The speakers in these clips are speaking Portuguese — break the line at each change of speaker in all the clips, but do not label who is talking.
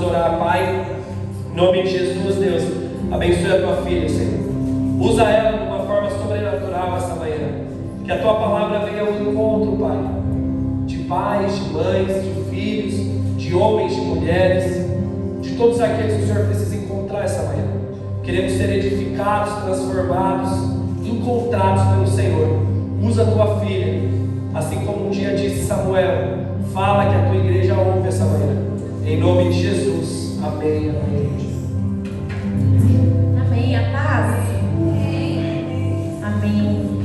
orar, Pai. Em nome de Jesus, Deus, abençoe a tua filha, Senhor. Usa ela de uma forma sobrenatural essa manhã. Que a tua palavra venha ao encontro, Pai, de pais, de mães, de filhos, de homens, de mulheres, de todos aqueles que o Senhor precisa encontrar essa manhã. Queremos ser edificados, transformados, encontrados pelo Senhor. Usa a tua filha, assim como um dia disse Samuel. Fala que a tua igreja ouve essa manhã. Em nome de Jesus. Amém. Amém.
Amém. A paz. Amém.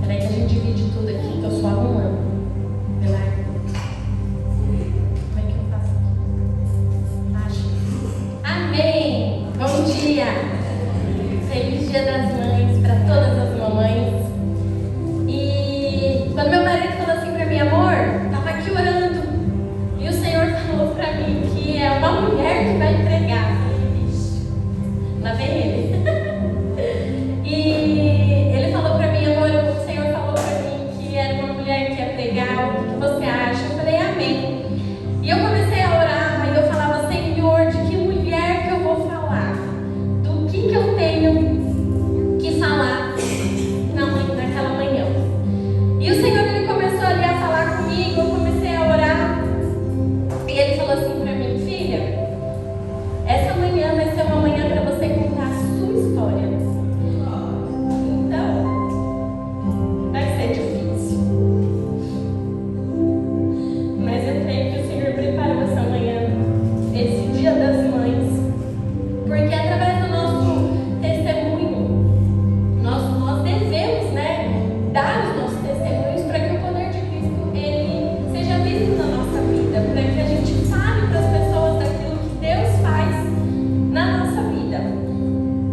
Peraí que a gente divide tudo aqui, que eu sou arrumando. Como é que eu faço aqui? Amém. Bom dia. Feliz Dia das Mães para todas as mamães. E quando meu marido falou assim para mim, amor, tava aqui orando e o Senhor falou para mim que é uma mulher que vai entregar. Lá vem ele. E ele falou pra mim, amor, o Senhor falou pra mim que era uma mulher que ia pregar. O que você acha? Eu falei, amém. E eu comecei a orar, e eu falava, Senhor, de que mulher que eu vou falar? Do que eu tenho que falar naquela manhã? E o Senhor, ele começou ali a falar comigo, eu comecei a orar. E ele falou assim pra mim, filha, essa manhã vai ser uma manhã para você contar a sua história. Então, vai ser difícil. Mas eu creio que o Senhor preparou essa manhã, esse Dia das Mães, porque através do nosso testemunho, nós devemos, dar os nossos testemunhos para que o poder de Cristo ele seja visto na nossa vida, para que a gente fale para as pessoas daquilo que Deus faz na nossa vida.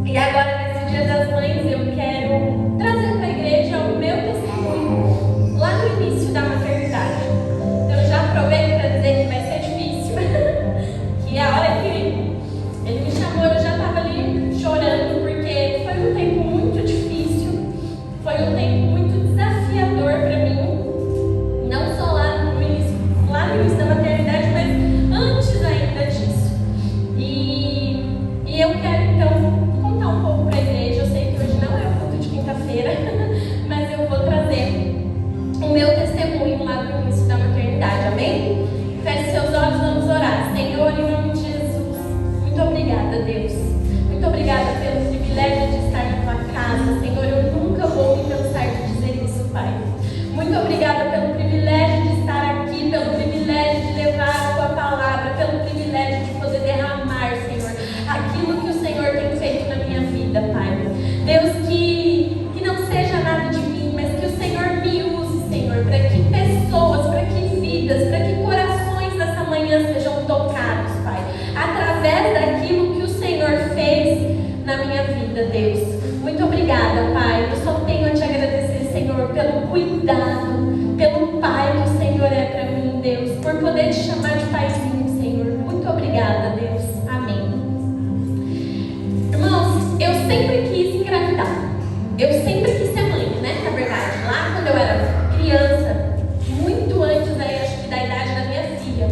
E agora, nesse Dia das Mães, eu quero trazer para a igreja o meu testemunho lá no início da maternidade. Eu já aproveito para dizer que vai ser difícil. Que a hora que ele me chamou, eu já estava ali chorando, porque foi um tempo muito difícil, foi um tempo muito desafiador para mim, não só lá no início da maternidade, mas antes ainda disso. E eu quero então contar um pouco para a igreja. Eu sei que hoje não é o culto de quinta-feira, mas eu vou trazer o meu testemunho lá no início da maternidade, amém? Feche seus olhos, vamos orar. Senhor, em nome de Jesus, muito obrigada, Deus. Muito obrigada pelo privilégio de estar na tua casa. Senhor, eu nunca vou me cansar de dizer isso, Pai. Muito obrigada pelo privilégio de estar aqui, pelo privilégio de levar a tua palavra, pelo privilégio de poder derramar, Senhor, aquilo que o Senhor tem feito na minha vida, Pai. Deus, que não seja nada de mim, mas que o Senhor me use, Senhor, para que pessoas, para que vidas, para que corações nessa manhã sejam tocados, Pai, através daquilo que o Senhor fez na minha vida, Deus. Muito obrigada, Pai. Eu só tenho a te agradecer, Senhor, pelo cuidado, pelo Pai que o Senhor é para mim, Deus, por poder te chamar de Paizinho, Senhor. Muito obrigada, Deus. Amém. Irmãos, eu sempre quis engravidar. Eu sempre quis ser mãe, na verdade. Lá quando eu era criança, muito antes aí, acho que da idade da minha filha,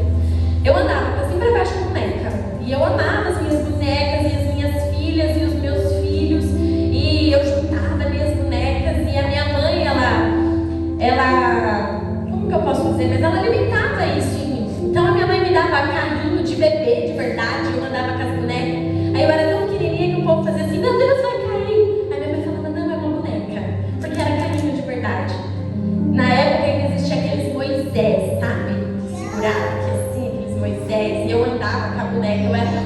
eu andava pra cima e pra baixo com boneca. E eu amava as minhas bonecas e as minhas filhas e os meus filhos. E eu juntava as minhas bonecas. E a minha mãe, ela como que eu posso dizer? Mas ela alimentava isso em mim. Então a minha mãe me dava carrinho de bebê, de verdade. Eu andava com as bonecas. Aí eu era tão pequenininha que o povo fazia assim, meu Deus, vai cair. Aí minha mãe falava, não, é uma boneca. Porque era carrinho de verdade. Na época ainda existia aqueles Moisés, sabe? Segurava aqui assim, aqueles Moisés. E eu andava com a boneca.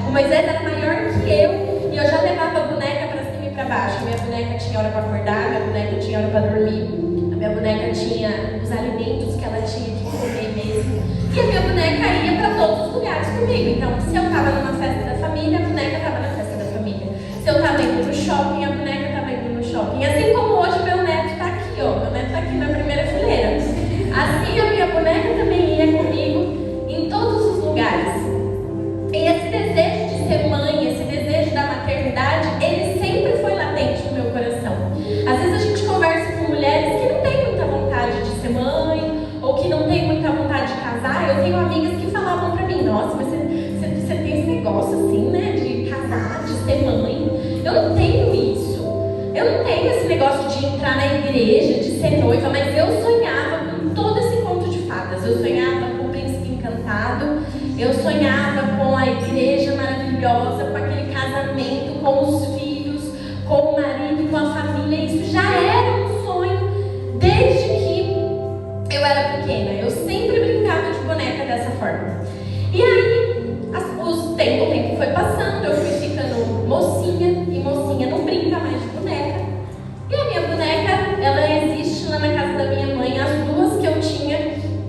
O Moisés era maior que eu. E eu já levava a boneca pra cima e pra baixo. A minha boneca tinha hora pra acordar, a minha boneca tinha hora pra dormir. A minha boneca tinha os alimentos que ela tinha que comer mesmo. E a minha boneca ia pra todos os lugares comigo. Então, se eu tava numa festa da família, a boneca tava na festa da família. Se eu tava indo pro shopping, a boneca tava indo no shopping. Assim como hoje meu neto tá aqui, ó. Meu neto tá aqui na primeira fileira. Assim a minha boneca também ia comigo em todos os lugares. E esse desejo de ser mãe, esse desejo da maternidade, ele sempre foi latente no meu coração. Às vezes a gente conversa com mulheres que não têm muita vontade de ser mãe, ou que não têm muita vontade de casar. Eu tenho amigas que falavam pra mim, nossa, mas você tem ser mãe. Eu não tenho isso. Eu não tenho esse negócio de entrar na igreja, de ser noiva, mas eu sonhava com todo esse conto de fadas. Eu sonhava com o príncipe encantado, eu sonhava com a igreja maravilhosa, com aquele casamento, com os filhos, com o marido, com a família. Isso já era um sonho desde que eu era pequena. Eu sempre brincava de boneca dessa forma. E aí, o tempo foi passando, eu fui ficando mocinha, e mocinha não brinca mais de boneca. E a minha boneca, ela existe lá na casa da minha mãe, as duas que eu tinha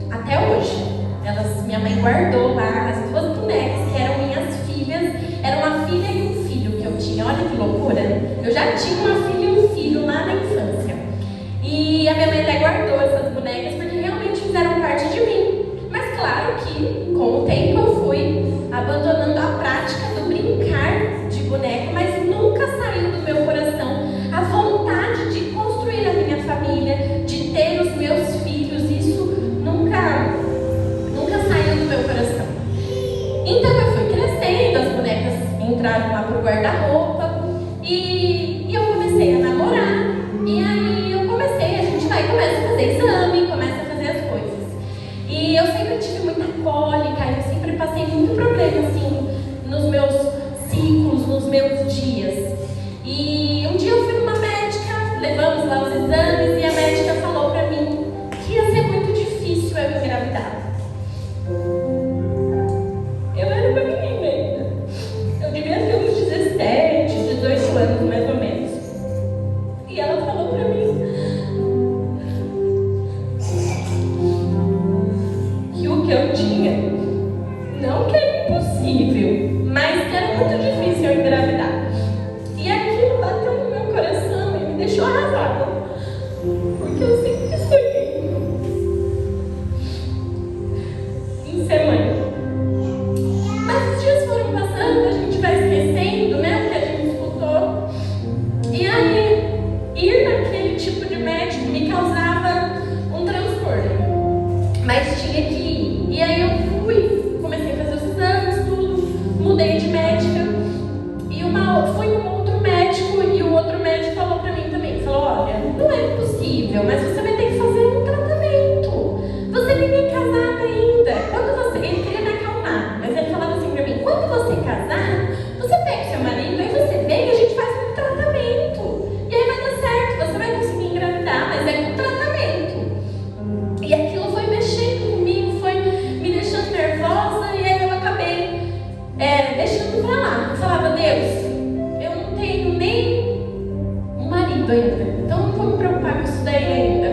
até hoje. Minha mãe guardou lá as duas bonecas, que eram minhas filhas. Era uma filha e um filho que eu tinha. Olha que loucura. Eu já tinha uma filha e um filho lá na infância. E a minha mãe até guardou essas bonecas, porque realmente fizeram parte de mim. Mas claro que, com o tempo, eu fui abandonando a prática do brincar de boneca, mas nunca saiu do meu coração a vontade de construir a minha família, de ter os meus filhos. Isso nunca saiu do meu coração. Então eu fui crescendo, as bonecas entraram lá pro guarda-roupa e eu comecei a namorar. E aí a gente começa a fazer exame, começa a fazer as coisas. E eu sempre tive muita cólica, eu sempre passei muito problema assim nos meus ciclos, nos meus dias. E um dia eu fui numa médica, levamos lá os exames e a médica falou pra mim que ia ser muito difícil eu engravidar. Eu era uma menina ainda. Eu devia ter uns 17, 18 anos mais ou menos. E ela falou pra mim que o que eu tinha não que era impossível, mas que era muito difícil eu engravidar. E aquilo bateu no meu coração e me deixou arrasada, porque eu sempre sonhei em ser mãe. Mas os dias foram passando, a gente vai esquecendo, né, o que a gente escutou. E aí, ir naquele tipo de médico me causava um transtorno, mas tinha que ir. E aí eu fui, comecei a fazer os exames, tudo, mudei de médica. E fui num outro médico, e o outro médico falou pra mim também, falou, olha, não é possível, mas você vai ter que fazer um tratamento. Você nem é casada ainda. Ele queria me acalmar, mas ele falava assim pra mim, quando você casar, você pega o seu marido, aí você vem e a gente faz um tratamento. E aí vai dar certo, você vai conseguir engravidar, mas é com tratamento. E aquilo foi mexendo comigo, foi me deixando nervosa, e aí eu acabei deixando pra lá. Eu falava, Deus, eu não tenho nem um marido ainda, então não vou me preocupar com isso daí ainda.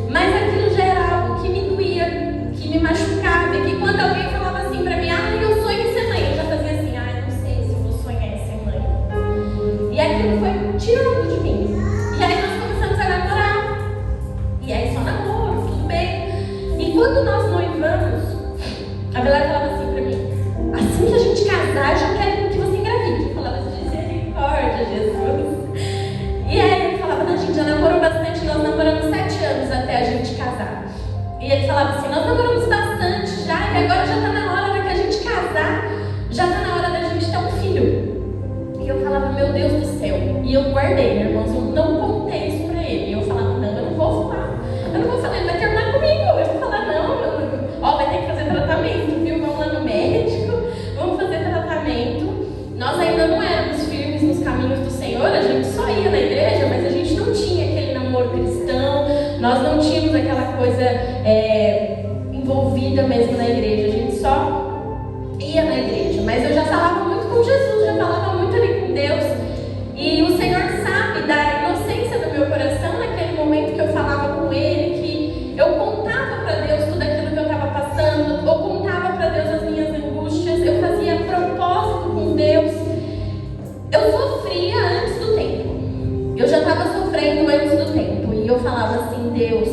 Mas aquilo já era algo que me doía, que me machucava, e que quando alguém falava assim pra mim, eu sonho em ser mãe, eu já fazia assim, não sei se eu vou sonhar em ser mãe. E aquilo foi tirando de mim. E aí nós começamos a namorar. E aí só namoro, tudo bem. E quando nós noivamos, a Bela falava assim pra mim, assim que a gente casar, eu já quero que você engravide. Eu falava assim, misericórdia, Jesus. E aí ele falava, não, a gente já namorou bastante, nós namoramos 7 anos até a gente casar. E ele falava assim, nós namoramos bastante já, e agora já está na hora que a gente casar, já está na hora da gente ter um filho. E eu falava, meu Deus do céu. E eu guardei, irmãos, eu não contei isso pra ele. E eu falava, não, eu não vou falar. Eu não vou falar, ele vai terminar comigo. Eu vou falar, não, vai ter que fazer tratamento, viu? Vamos lá no médico, vamos fazer tratamento. Nós ainda não éramos firmes nos caminhos do Senhor, a gente só ia na igreja, mas a gente não tinha aquele namoro cristão, nós não tínhamos aquela coisa envolvida mesmo na igreja, a gente só ia na igreja. Mas eu já falava muito com Jesus, já falava muito ali com Deus, e o Senhor sabe da inocência do meu coração naquele momento que eu falava com Ele, que eu contava para Deus tudo aquilo que eu estava passando, eu contava para Deus as minhas angústias, eu fazia propósito com Deus. Eu sofria antes do tempo, eu já estava sofrendo antes do tempo, e eu falava assim, Deus,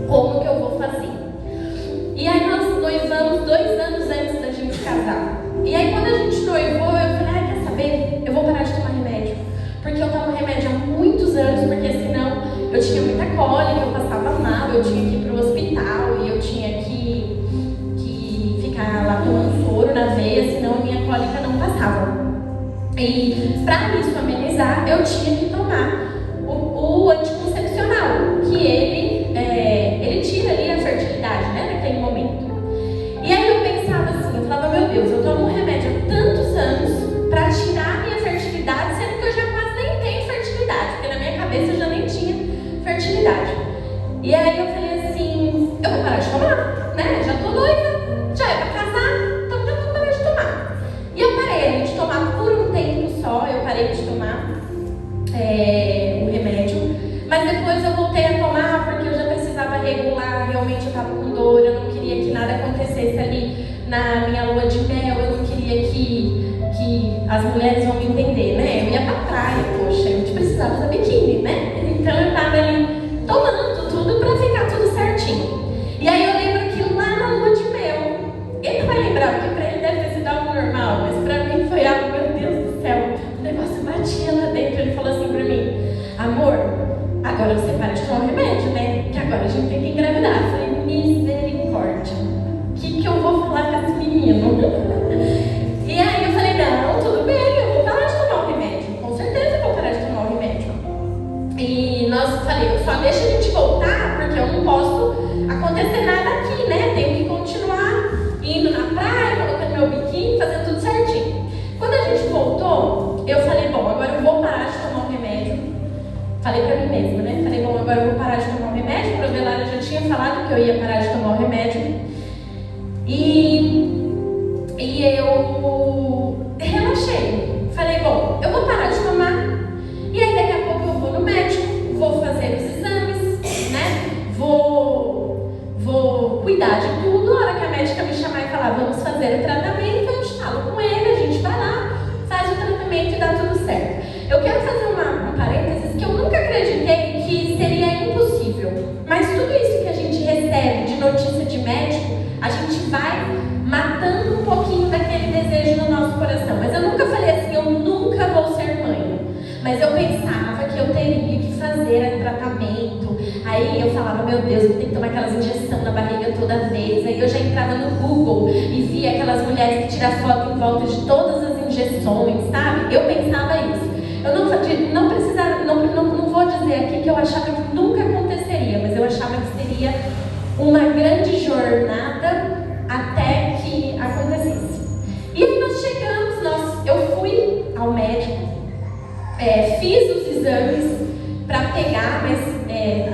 como que eu vou fazer? E aí nós noivamos 2 anos antes da gente casar. E aí quando a gente noivou, eu falei, quer saber? Eu vou parar de tomar remédio. Porque eu tomo remédio há muitos anos, porque senão eu tinha muita cólica, eu passava mal, eu tinha que ir pro hospital e eu tinha que ficar lá tomando soro na veia, senão a minha cólica não passava. E para isso amenizar, eu tinha que tomar o anticoncepcional, que ele tira ali a fertilidade, né, naquele momento. E aí eu pensava assim, eu falava, meu Deus, eu tomo um remédio há tantos anos para tirar a minha fertilidade, sendo que eu já quase nem tenho fertilidade, porque na minha cabeça eu já nem tinha fertilidade. E aí eu falei assim, eu vou parar de tomar, né? Já tô noiva, já é pra casar, então já vou parar de tomar. E eu parei ali de tomar por um tempo só, eu parei de tomar o remédio, mas depois eu voltei a tomar porque eu já precisava regular, realmente eu estava com dor, eu não queria que nada acontecesse ali na minha lua de mel, eu não queria que as mulheres vão me entender, né? Eu ia pra praia, poxa, a gente precisava usar biquíni, né? Então eu estava ali tomando tudo pra ficar tudo certinho. E aí eu lembro que lá na lua de mel, ele não vai lembrar, porque pra ele deve ter sido algo normal, mas pra mim foi algo, meu Deus do céu, o negócio batia lá dentro. Ele falou assim pra mim, amor, agora você para de tomar o remédio, né? Que agora a gente tem que engravidar. Eu falei, misericórdia, o que eu vou falar com esse menino? E aí eu falei, não, tudo bem, eu vou parar de tomar o remédio, com certeza eu vou parar de tomar o remédio. E eu falei, só deixa a gente voltar, porque eu não posso acontecer nada aqui, né? Tenho que continuar indo na praia, colocando meu biquíni, fazendo tudo certinho. Quando a gente voltou, eu falei, bom, agora eu vou parar de tomar o remédio. Falei pra mim mesma, né? Falei, bom, agora eu vou parar de tomar o remédio. Pro Velara já tinha falado que eu ia parar de tomar o remédio. E eu relaxei. Falei, bom, eu vou parar de tomar. E aí daqui a pouco eu vou no médico, vou fazer os exames, né? Vou cuidar de tudo. A hora que a médica me chamar e falar, vamos fazer o tratamento, eu te falo com ele, a gente vai lá, faz o tratamento e dá tudo certo. Eu quero fazer um parênteses que eu nunca acreditei que seria impossível. Mas tudo isso que a gente recebe de notícia de médico, a gente vai matando um pouquinho daquele desejo no nosso coração. Mas eu nunca falei assim, eu nunca vou ser mãe. Mas eu pensava que eu teria que fazer tratamento. Aí eu falava, meu Deus, eu tenho que tomar aquelas injeções na barriga toda vez. Aí eu já entrava no Google e via aquelas mulheres que tiram foto em volta de todas as injeções, sabe? Eu pensava isso. Eu não precisava, não vou dizer aqui que eu achava que nunca aconteceria, mas eu achava que seria uma grande jornada até que acontecesse. E aí nós chegamos, eu fui ao médico, fiz os exames para pegar, mas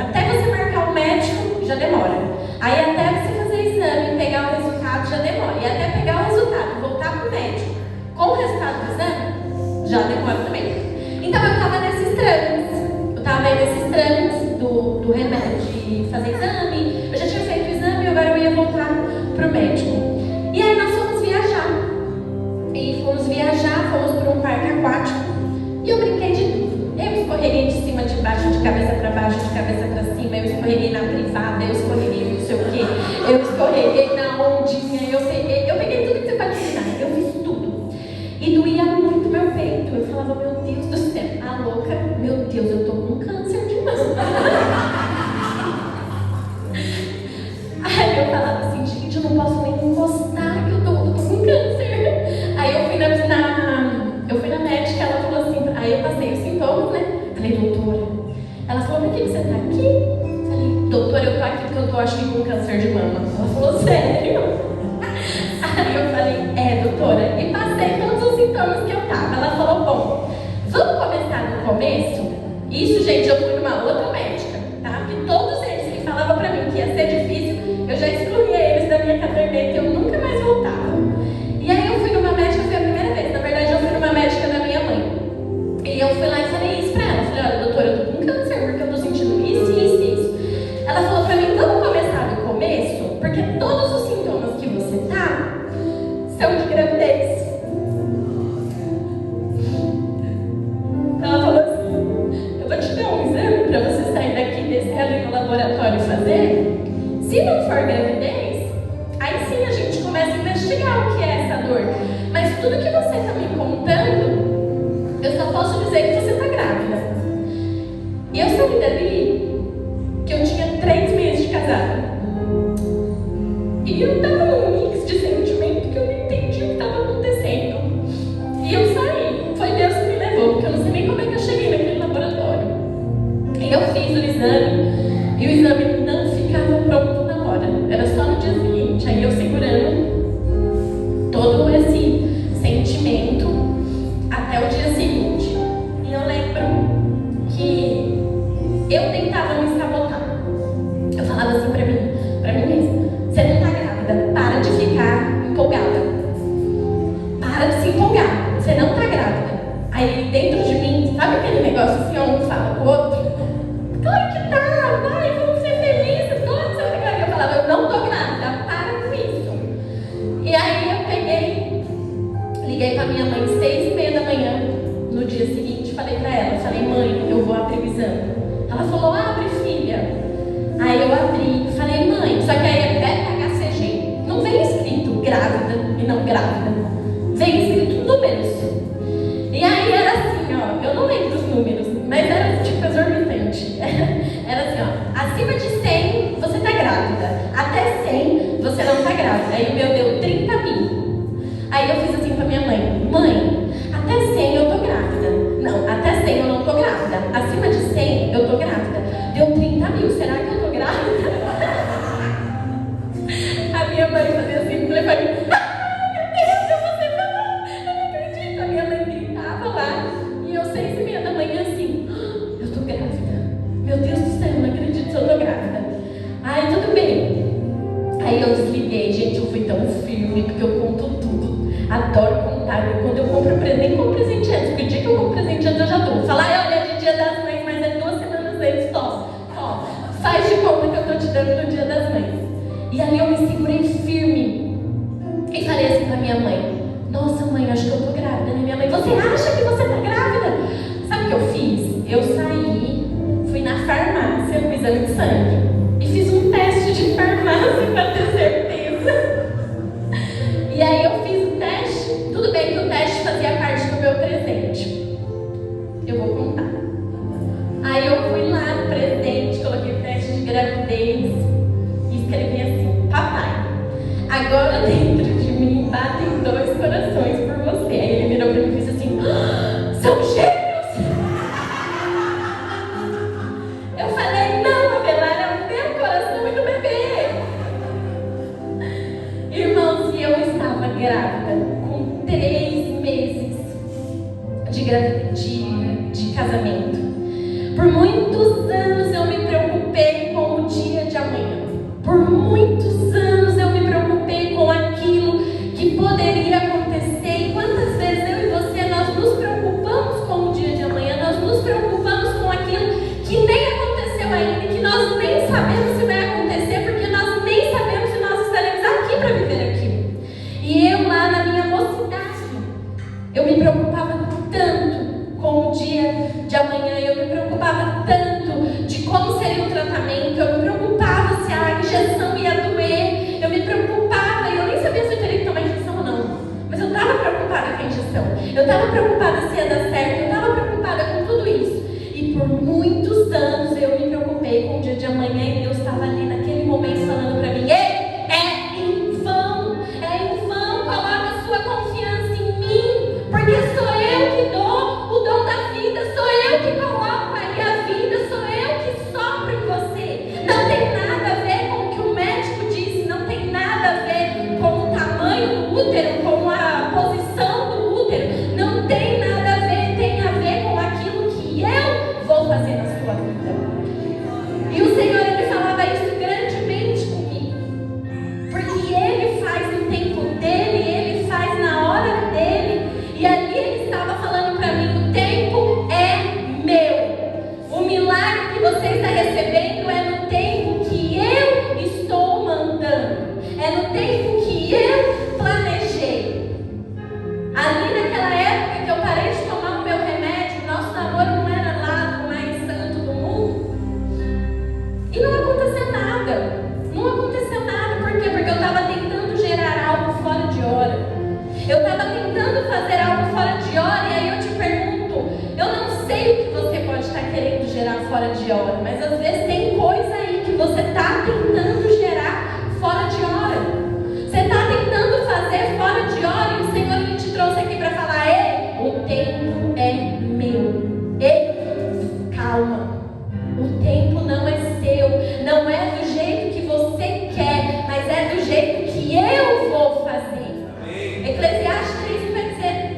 até você marcar o médico já demora. Aí até você fazer exame e pegar o resultado já demora. E até pegar o resultado e voltar para o médico com o resultado do exame já demora também. Então eu estava nesses trâmites do remédio, de fazer exame. Eu já tinha feito o exame e agora eu ia voltar para o médico. E aí nós fomos viajar. Fomos para um parque aquático. E eu brinquei de tudo. Eu escorreguei de cima, de baixo, de cabeça para baixo, de cabeça para cima. Eu escorreguei na privada, eu escorreguei não sei o quê. Eu escorreguei na ondinha, eu peguei tudo que você pode imaginar. Eu fiz tudo. E doía muito meu peito. Eu falava, meu Deus do céu, a louca, meu Deus, eu tô com câncer de mama. Aí eu falava assim, gente, eu não posso nem encostar que eu tô com câncer. Aí eu fui na médica, ela falou assim, aí eu passei os sintomas, né? Falei, doutora. Ela falou, por que você tá aqui? Falei, doutora, eu tô aqui porque eu tô acho que com câncer de mama. Ela falou, sério? Aí eu falei, doutora. E passei todos os sintomas que eu tava. Ela falou, bom, vamos começar no começo? Isso, gente, eu fui numa outra médica, tá? Porque todos eles que falavam pra mim que ia ser difícil, eu já excluía eles da minha caderneta e eu nunca mais voltava. E aí eu fui numa médica, foi a primeira vez. Na verdade, eu fui numa médica da minha mãe. E eu fui lá e falei isso pra ela. Falei, olha, doutora, eu tô com câncer porque eu tô sentindo isso, isso e isso. Ela falou pra mim, vamos começar do começo? Porque todos os sintomas que você tá são de gravidez. Ela falou assim, eu vou te dar um exame pra você sair daqui, descer ali no laboratório e fazer. Se não for gravidez, aí sim a gente começa a investigar o que é essa dor. Mas tudo que você está me contando, eu só posso dizer que você está grávida. E eu saí dali que eu tinha 3 meses de casada. E eu estava num mix de sentimento que eu não entendi o que estava acontecendo. E eu saí. Foi você não tá grávida. Aí dentro de mim, sabe aquele negócio assim, um fala pro outro? Claro que tá, vai, vamos ser felizes, todos você tá grávida. Eu falava, eu não tô grávida, para com isso. E aí eu peguei, liguei pra minha mãe 6:30 da manhã, no dia seguinte, falei pra ela, mãe, eu vou abrir o exame. Ela falou, abre, filha. Aí eu abri, falei, mãe, só que aí é beta-HCG. Não vem escrito grávida e não grávida. Vem escrito números. E aí era assim, ó, eu não lembro os números, mas era tipo exorbitante. Era assim, ó, acima de 100 você tá grávida, até 100 você não tá grávida. Aí o meu deu 30 mil. Aí eu fiz assim pra minha mãe, mãe, até 100 eu tô grávida. Não, até 100 eu não tô grávida. Acima de 100 eu tô grávida. Deu 30 mil, será que eu tô grávida? A minha mãe fazia assim no telefone. Meu Deus, você falou, eu não acredito. A minha mãe gritava lá. E eu 6:30 da manhã assim, eu tô grávida. Meu Deus do céu, não acredito se eu tô grávida. Aí tudo bem. Aí eu desliguei, gente, eu fui tão firme, porque eu conto tudo. Adoro contar. Quando eu compro presente, nem compro presente antes, porque o dia que eu compro presente antes eu já dou. Falar, olha, é de Dia das Mães, mas é 2 semanas antes, ó, faz de conta que eu tô te dando no Dia das Mães. E ali eu me segurei firme e falei assim pra minha mãe, nossa mãe, acho que eu tô grávida, né? Minha mãe, você acha que você tá grávida? Sabe o que eu fiz? Eu saí, fui na farmácia com exame de sangue e fiz um teste de farmácia pra ter certeza. E aí eu fiz o teste, tudo bem que o teste fazia parte do meu presente. Eu vou contar. Aí eu fui lá no presente, coloquei o teste de gravidez e escrevi assim, papai, agora dentro de mim batem 2 corações por você. Aí ele virou pra mim e fez assim, são gêmeos! Eu falei, não, Avelar, é o meu coração e do bebê. Irmãos, e eu estava grávida com 3 meses de casamento. Por muitos anos eu me preocupei com o dia de amanhã. Por muitos anos eu me preocupei com aquilo que poderia acontecer. E quantas vezes eu e você, nós nos preocupamos com o dia de amanhã, nós nos preocupamos com aquilo que nem aconteceu ainda, que nós nem sabemos se vai acontecer, porque nós nem sabemos se nós estaremos aqui para viver aquilo. E eu lá na minha mocidade, eu me preocupava tanto com o dia de amanhã, eu me preocupava tanto de como seria o tratamento, eu me preocupava se a injeção ia doer, eu me preocupava, e eu nem sabia se eu teria que tomar injeção ou não, mas eu estava preocupada com a injeção, eu estava preocupada se ia dar certo, eu estava preocupada com tudo isso, e por muitos anos eu me preocupei com o dia de amanhã, e Deus estava ali naquele momento falando para mim, ei, é em vão, coloca sua confiança em mim, porque sou eu que dou o dom da vida, sou eu que coloco aí a vida, sou eu que sopro em você. Não tem nada a ver com o que o médico disse, não tem nada a ver com o tamanho do útero, com a posição do útero, não tem nada a ver, tem a ver com aquilo que eu vou fazer na sua vida. E o Senhor, Ele falava isso grandemente comigo, porque Ele faz no tempo dEle, Ele faz na hora dEle, e ali Ele estava falando para mim, o tempo é meu, o milagre que você está recebendo é no tempo que eu estou mandando, é no tempo que eu planejei. Ali naquela época que eu parei de tomar o meu remédio, nosso namoro não era lá do mais santo do mundo, e não aconteceu nada, por quê? Porque eu estava tentando gerar algo fora de hora, eu estava tentando fazer algo fora de hora, e aí eu te pergunto, eu não sei o que você pode estar querendo gerar fora de hora, mas às vezes tem coisa aí que você está tentando gerar fora de hora, você está tentando fazer fora de hora, e o Senhor Ele te trouxe aqui para falar, ei, o tempo é meu, ei, calma, o tempo não é seu, não é do jeito que você quer, mas é do jeito que eu vou fazer. Eclesiastes 3:1 vai dizer,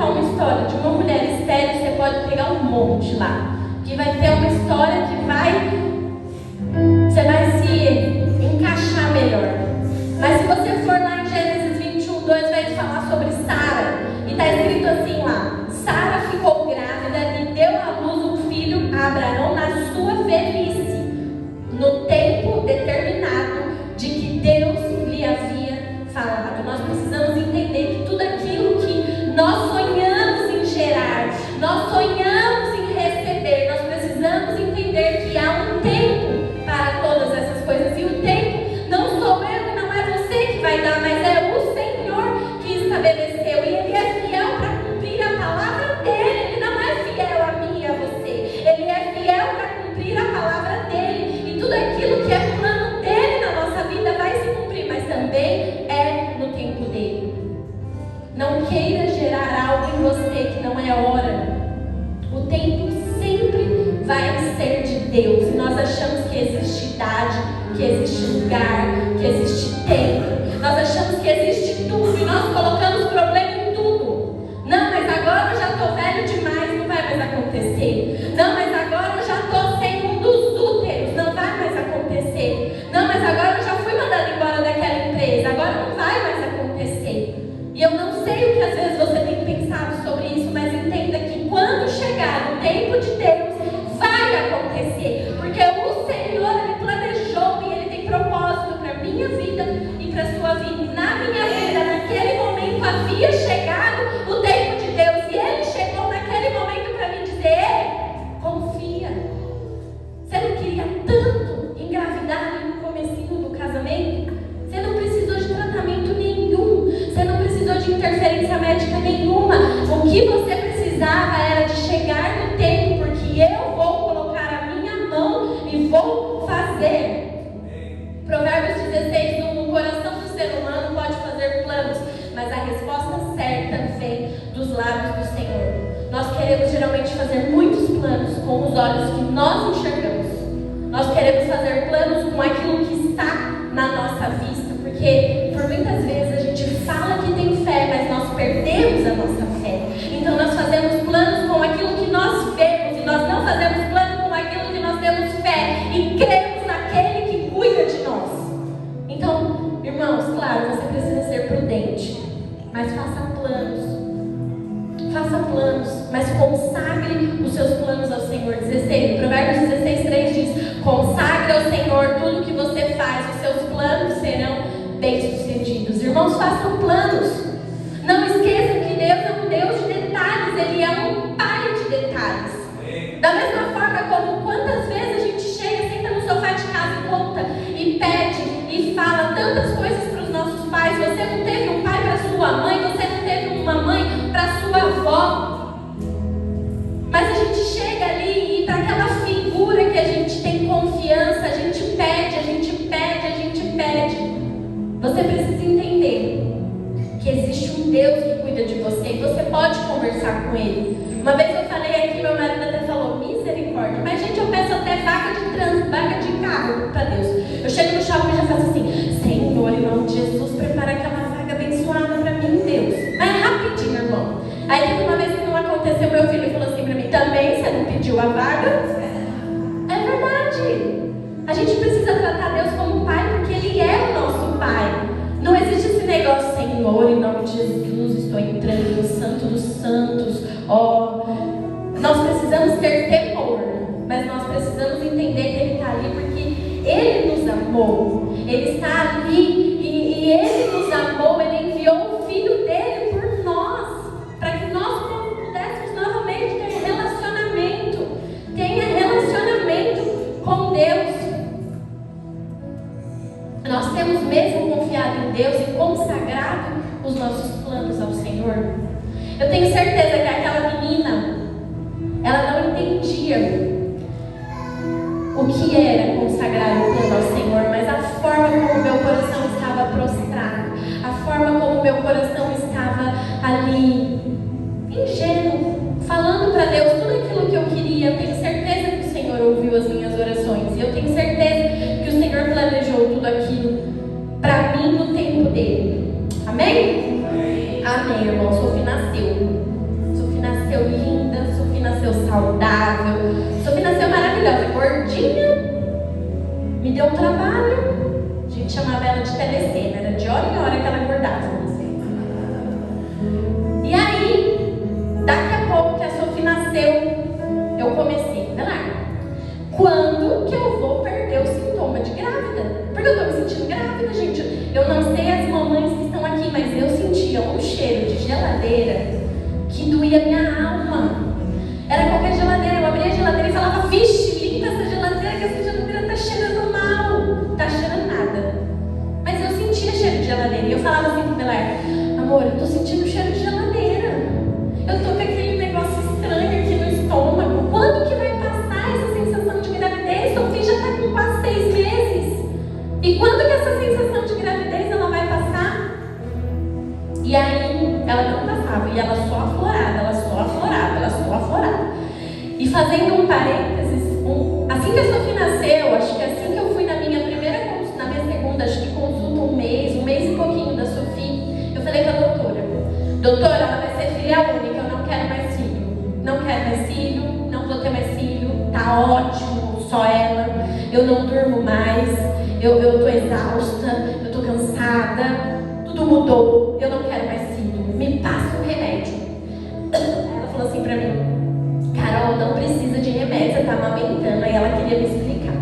contar uma história de uma mulher estéril, você pode pegar um monte lá. Que vai ter uma história que você vai se encaixar melhor. Mas se você for lá em Gênesis 21:2, vai te falar sobre Sara. E está escrito assim lá: Sara ficou grávida e deu à luz um filho a Abraão na sua velhice, no tempo determinado de que Deus lhe havia falado. Nós precisamos entender que tudo aquilo que nós sonhamos em gerar, nós sonhamos em receber, nós precisamos entender que há um tempo para todas essas coisas. E o tempo não sou eu e não é você que vai dar, mas é o Senhor que estabeleceu. E Ele é fiel para cumprir a palavra dEle. Ele não é fiel a mim e a você. Ele é fiel para cumprir a palavra dEle. E tudo aquilo que é plano dEle na nossa vida vai se cumprir, mas também é no tempo dEle. Não queira gerar algo em você que não é hora. O tempo sempre vai ser de Deus. E nós achamos que existe idade, que existe lugar, que existe tempo. Nós achamos que existe tudo e nós colocamos problema em tudo. Não, mas agora eu já estou velho demais, não vai mais acontecer. Não, mas agora eu já estou sem um dos úteros, não vai mais acontecer. Não, mas agora eu já fui mandada embora daquela empresa, agora não vai mais acontecer. E eu não sei o que às vezes você tem pensado sobre isso, mas entenda que quando chegar o tempo de Deus, vai acontecer. Porque o Senhor, Ele planejou e Ele tem propósito para a minha vida e para a sua vida. E na minha vida, naquele momento, havia chegado o tempo de Deus. E Ele chegou naquele momento para me dizer: confia. Você não queria tanto engravidar no comecinho do casamento? Você não precisou de tratamento nenhum. Você não precisou de interferência médica nenhuma. O que você precisava era de chegar no tempo, porque eu vou colocar a minha mão e vou fazer. Provérbios 16, no coração do ser humano pode fazer planos, mas a resposta certa vem dos lábios do Senhor. Nós queremos geralmente fazer muitos planos com os olhos que nós enxergamos. Nós queremos fazer planos com aquilo que está na nossa vista, porque por muitas vezes a gente fala que tem fé, mas nós perdemos a nossa fé. Então nós fazemos planos com aquilo que nós vemos e nós não fazemos plano com aquilo que nós temos fé e cremos naquele que cuida de nós. Então, irmãos, claro, você precisa ser prudente, mas faça planos. Faça planos, mas consagre os seus planos ao Senhor. Provérbios 16:3 diz: consagre ao Senhor tudo que você faz, os seus planos serão bem-sucedidos. Irmãos, façam planos. Não esqueçam que Deus é um Deus de detalhes, Ele é um Pai de detalhes. Da mesma forma como quantas vezes a gente chega, senta no sofá de casa e conta, e pede, e fala tantas coisas para os nossos pais. Você não teve um pai para sua mãe, você não teve uma mãe para sua avó. Mas a gente chega ali e para aquela figura que a gente tem confiança, a gente pede, a gente pede, a gente pede. Você precisa entender que existe um Deus que cuida de você e você pode conversar com Ele. Uma vez eu falei aqui, meu marido até falou: misericórdia. Mas gente, eu peço até vaga de trânsito, vaga de carro para Deus. Eu chego no shopping e já faço assim: Senhor, em nome de Jesus, prepara aquela vaga abençoada para mim, Deus. Mas rapidinho, irmão. Aí teve uma vez que não aconteceu, meu filho falou assim para mim: também você não pediu a vaga? É verdade. A gente precisa tratar Deus como Pai, porque Ele é o nosso Pai. Não existe esse negócio: Senhor, em nome de Jesus, estou entrando no Santo dos Santos. Nós precisamos ter temor, mas nós precisamos entender que Ele está ali porque Ele nos amou. Ele está ali e Ele nos amou. Ele enviou o Filho dele por nós, para que nós pudéssemos novamente ter relacionamento. Tenha relacionamento com Deus. Nós temos mesmo confiado em Deus e consagrado os nossos planos ao Senhor. Eu tenho certeza que aquela menina, ela não entendia o que era consagrar o plano ao Senhor, mas a forma como meu coração estava prostrado, a forma como meu coração estava ali, ingênuo, falando para Deus tudo aquilo que eu queria. Eu tenho certeza que o Senhor ouviu as minhas orações, e eu tenho certeza que o Senhor planejou tudo aquilo para mim no tempo dele. Amém? Amém, irmão. Sofia nasceu. nasceu linda, Sofia nasceu saudável, Sofia nasceu maravilhosa, gordinha. Me deu um trabalho. A gente chamava ela de telecena, era de hora em hora que ela engordava. E aí, daqui a pouco que a Sofia nasceu, eu comecei, quando que eu vou perder o sintoma de grávida? Porque eu tô me sentindo grávida, gente. Eu não sei as mamães que estão aqui, mas eu sentia um cheiro de geladeira que doía minha alma. Era qualquer geladeira, eu abria a geladeira e falava, vixe, limpa essa geladeira, que essa geladeira tá cheirando mal. Tá cheirando nada. Mas eu sentia cheiro de geladeira. E eu falava assim pro Belar, amor, eu tô sentindo cheiro de geladeira. Eu tô com aquele negócio estranho aqui no estômago. Quando que vai passar essa sensação de gravidez? Sofia já tá com quase 6 meses. E quando que essa sensação de gravidez ela vai passar? E aí, ela não passava. E ela só aflorava, ela só aflorava, ela só aflorava. E fazendo um parênteses, assim que a Sofia nasceu, acho que assim que eu fui na minha segunda, acho que consulta um mês e pouquinho da Sofia, eu falei pra doutora, ela vai ser filha única, eu não quero mais filho. Não quero mais filho, não vou ter mais filho, tá ótimo, só ela, eu não durmo mais, eu tô exausta, eu tô cansada, tudo mudou, eu não quero mais filho, me passa um remédio. Ela falou assim pra mim, Carol, não precisa de remédio, você tá amamentando. Aí ela queria me explicar.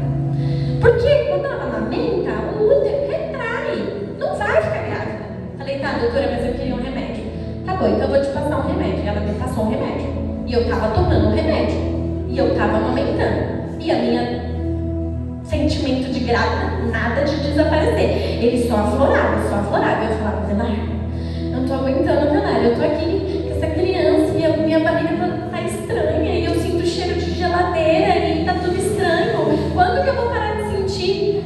Porque quando ela amamenta, o útero retrai, não vai ficar grávida. Falei, tá, doutora, mas eu queria um remédio. Tá bom, então eu vou te passar um remédio. Ela me passou um remédio. E eu tava tomando um remédio. E eu tava amamentando. E a minha sentimento de grávida, nada de desaparecer. Ele só aflorava. Eu falava, Velar, eu não tô aguentando, Velar, eu tô aqui com essa criança e a minha barriga tá estranha e eu sinto cheiro de geladeira e tá tudo estranho. Quando que eu vou parar de sentir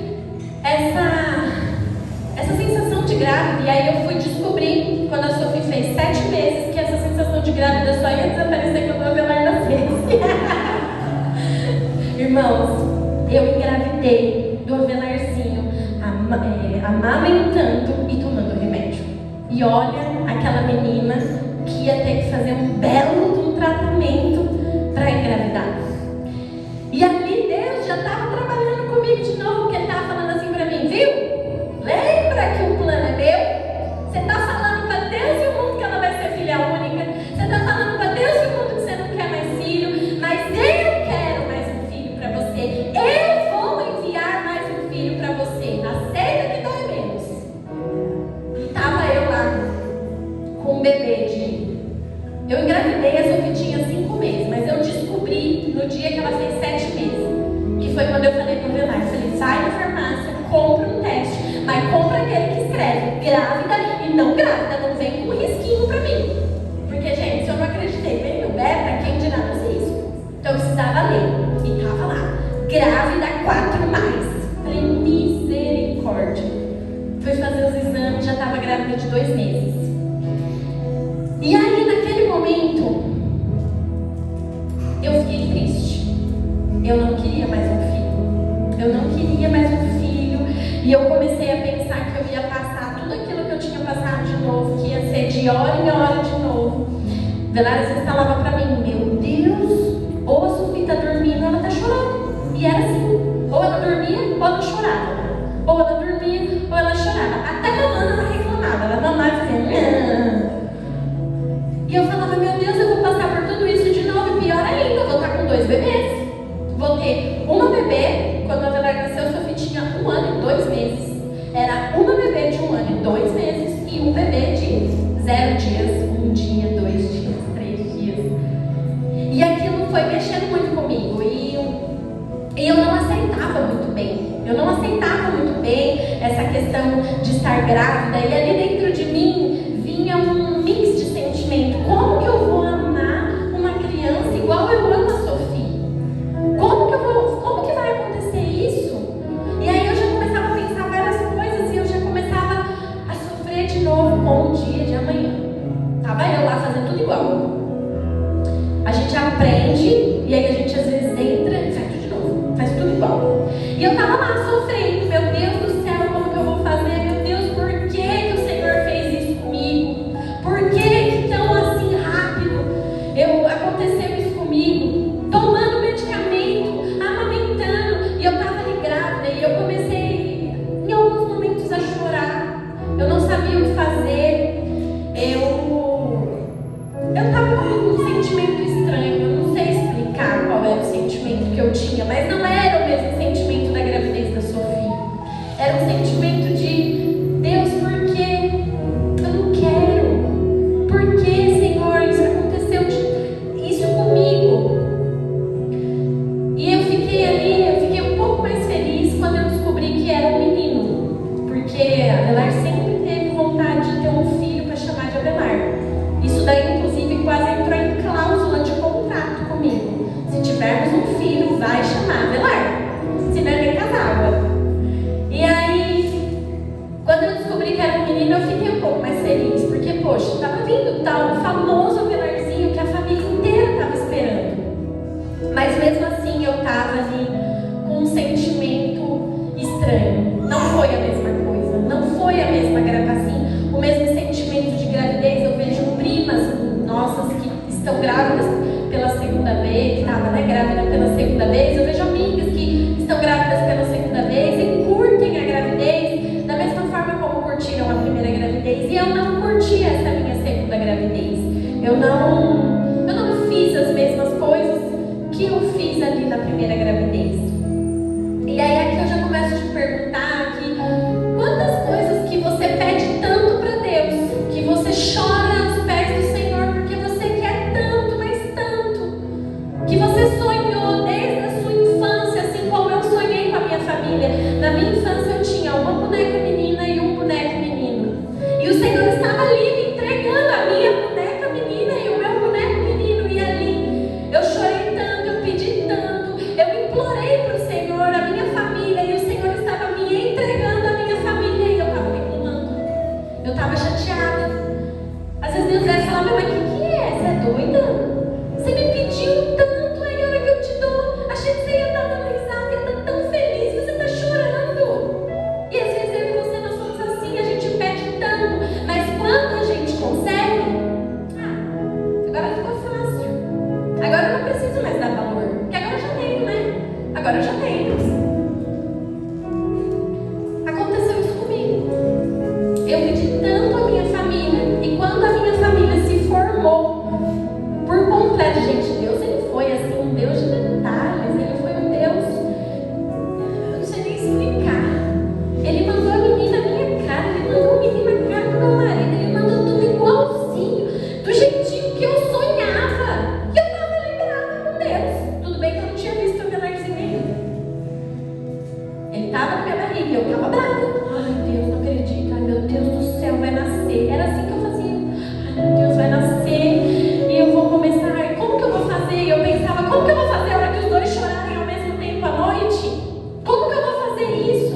essa sensação de grávida? E aí eu fui descobrir, quando a Sofia fez 7 meses, que essa sensação de grávida só ia desaparecer quando o Velar nascesse. Irmãos, eu engravidei do Avelarzinho, amamentando e tomando remédio. E olha, aquela menina que ia ter que fazer um belo tratamento para engravidar. E ali Deus já estava trabalhando comigo de novo, porque ele estava falando assim para mim, viu? Lembra que o plano é meu? Você está falando para Deus e o mundo que ela vai ser filha única. Você está falando para Deus e o mundo que você não quer mais filho. Mas eu quero mais um filho para você. Eu vou enviar mais um filho para você. Aceita que dói menos. E estava eu lá com um bebê eu engravidei, a Sofia tinha 5 meses, mas eu descobri no dia que ela fez 7 meses, que foi quando eu falei pro Velar, eu falei, vai na farmácia, compra um teste, mas compra aquele que escreve grávida e não grávida, não vem com um risquinho pra mim. Porque, gente, se eu não acreditei bem no beta, quem dirá nos riscos? Então eu precisava ler, e tava lá, grávida 4+. Falei, misericórdia. Fui fazer os exames, já tava grávida de 2 meses. E aí, naquele momento, eu fiquei triste. Eu não queria mais um filho. E eu comecei a pensar que eu ia passar tudo aquilo que eu tinha passado de novo, que ia ser de hora em hora de novo. Velar às vezes falava pra mim, meu Deus, ou a Sofia tá dormindo ou ela tá chorando. E era assim, ou ela dormia ou ela chorava. Ou ela dormia ou ela chorava. Até mamando ela reclamava, ela mamava e fazia... E eu falava, meu Deus, eu vou passar por tudo isso de novo. E pior ainda, eu vou estar com 2 bebês. Vou ter uma bebê, quando a Velar nasceu, a Sofia tinha 1 ano e 2 meses. Era uma bebê de 1 ano e 2 meses e um bebê de 0 dias, 1 dia, 2 dias, 3 dias. E aquilo foi mexendo muito comigo. E eu não aceitava muito bem. Eu não aceitava muito bem essa questão de estar grávida. E ali dentro de mim vinha um mix de sentimento. Como que eu vou amar uma criança igual eu amo a Sofia? Como que vai acontecer isso? E aí eu já começava a pensar várias coisas e eu já começava a sofrer de novo com o dia de amanhã. Tava eu lá fazendo tudo igual. A gente aprende e aí a gente às vezes entra e faz tudo de novo, faz tudo igual. E eu tava lá sofrendo, meu Deus do céu, como que eu vou fazer? Meu Deus, por que o Senhor fez isso comigo? Por que tão assim rápido? Eu o tal famoso velarzinho que a família inteira estava esperando. Mas mesmo assim eu estava ali com um sentimento estranho. Não foi a mesma coisa, não foi a mesma assim, o mesmo sentimento de gravidez. Eu vejo primas nossas que estão grávidas pela segunda vez, que estava grávida pela segunda vez. Eu vejo amigas que estão grávidas pela segunda vez e curtem a gravidez da mesma forma como curtiram a primeira gravidez. E eu não curti essa minha segunda gravidez. Eu não fiz as mesmas coisas que eu fiz ali na primeira gravidez. E aí aqui eu já começo a te perguntar aqui, quantas coisas que você pede tanto para Deus, que você chora aos pés do Senhor porque você quer tanto, mas tanto, que você sonhou desde a sua infância, assim como eu sonhei com a minha família. Na minha infância eu tinha uma boneca menina e um boneco menino, e o Senhor estava ali me entregando a minha boneca menina e o meu boneco menino, e ali eu chorei tanto, eu pedi tanto, eu implorei para o Senhor a minha família, e o Senhor estava me entregando a minha família, e eu estava reclamando, eu estava chateada. Às vezes Deus vai falar: meu, mas o que é? Você é doida? Você me pediu tanto, aí a hora que eu te dou, achei que você ia estar dando risada, ia estar tão feliz, você está chorando. E às vezes eu e você, nós somos assim, a gente pede tanto, mas quando a gente consegue, agora ficou fácil, agora eu não preciso mais dar valor, porque agora eu já tenho, né? Agora eu já tenho. Aconteceu isso comigo. Eu pedi tanto a minha família, e quando a minha família se formou por completo, gente, Deus, ele foi assim, um Deus de detalhes, ele foi um Deus, eu não sei nem explicar. Ele mandou a menina na minha cara, ele mandou o menino na cara do meu marido, ele mandou tudo igualzinho, do jeitinho que eu sonhava. E eu estava liberada com Deus. Tudo bem que eu não tinha visto o velarzinho ainda. Ele estava na minha barriga e eu estava brava. Ai, Deus, não acredito. Ai, meu Deus do céu, vai nascer. Era assim que eu fazia. Ai, meu Deus, vai nascer. E eu vou começar. Ai, como que eu vou fazer? E eu pensava: como que eu vou fazer a hora que os dois chorarem ao mesmo tempo à noite? Como que eu vou fazer isso?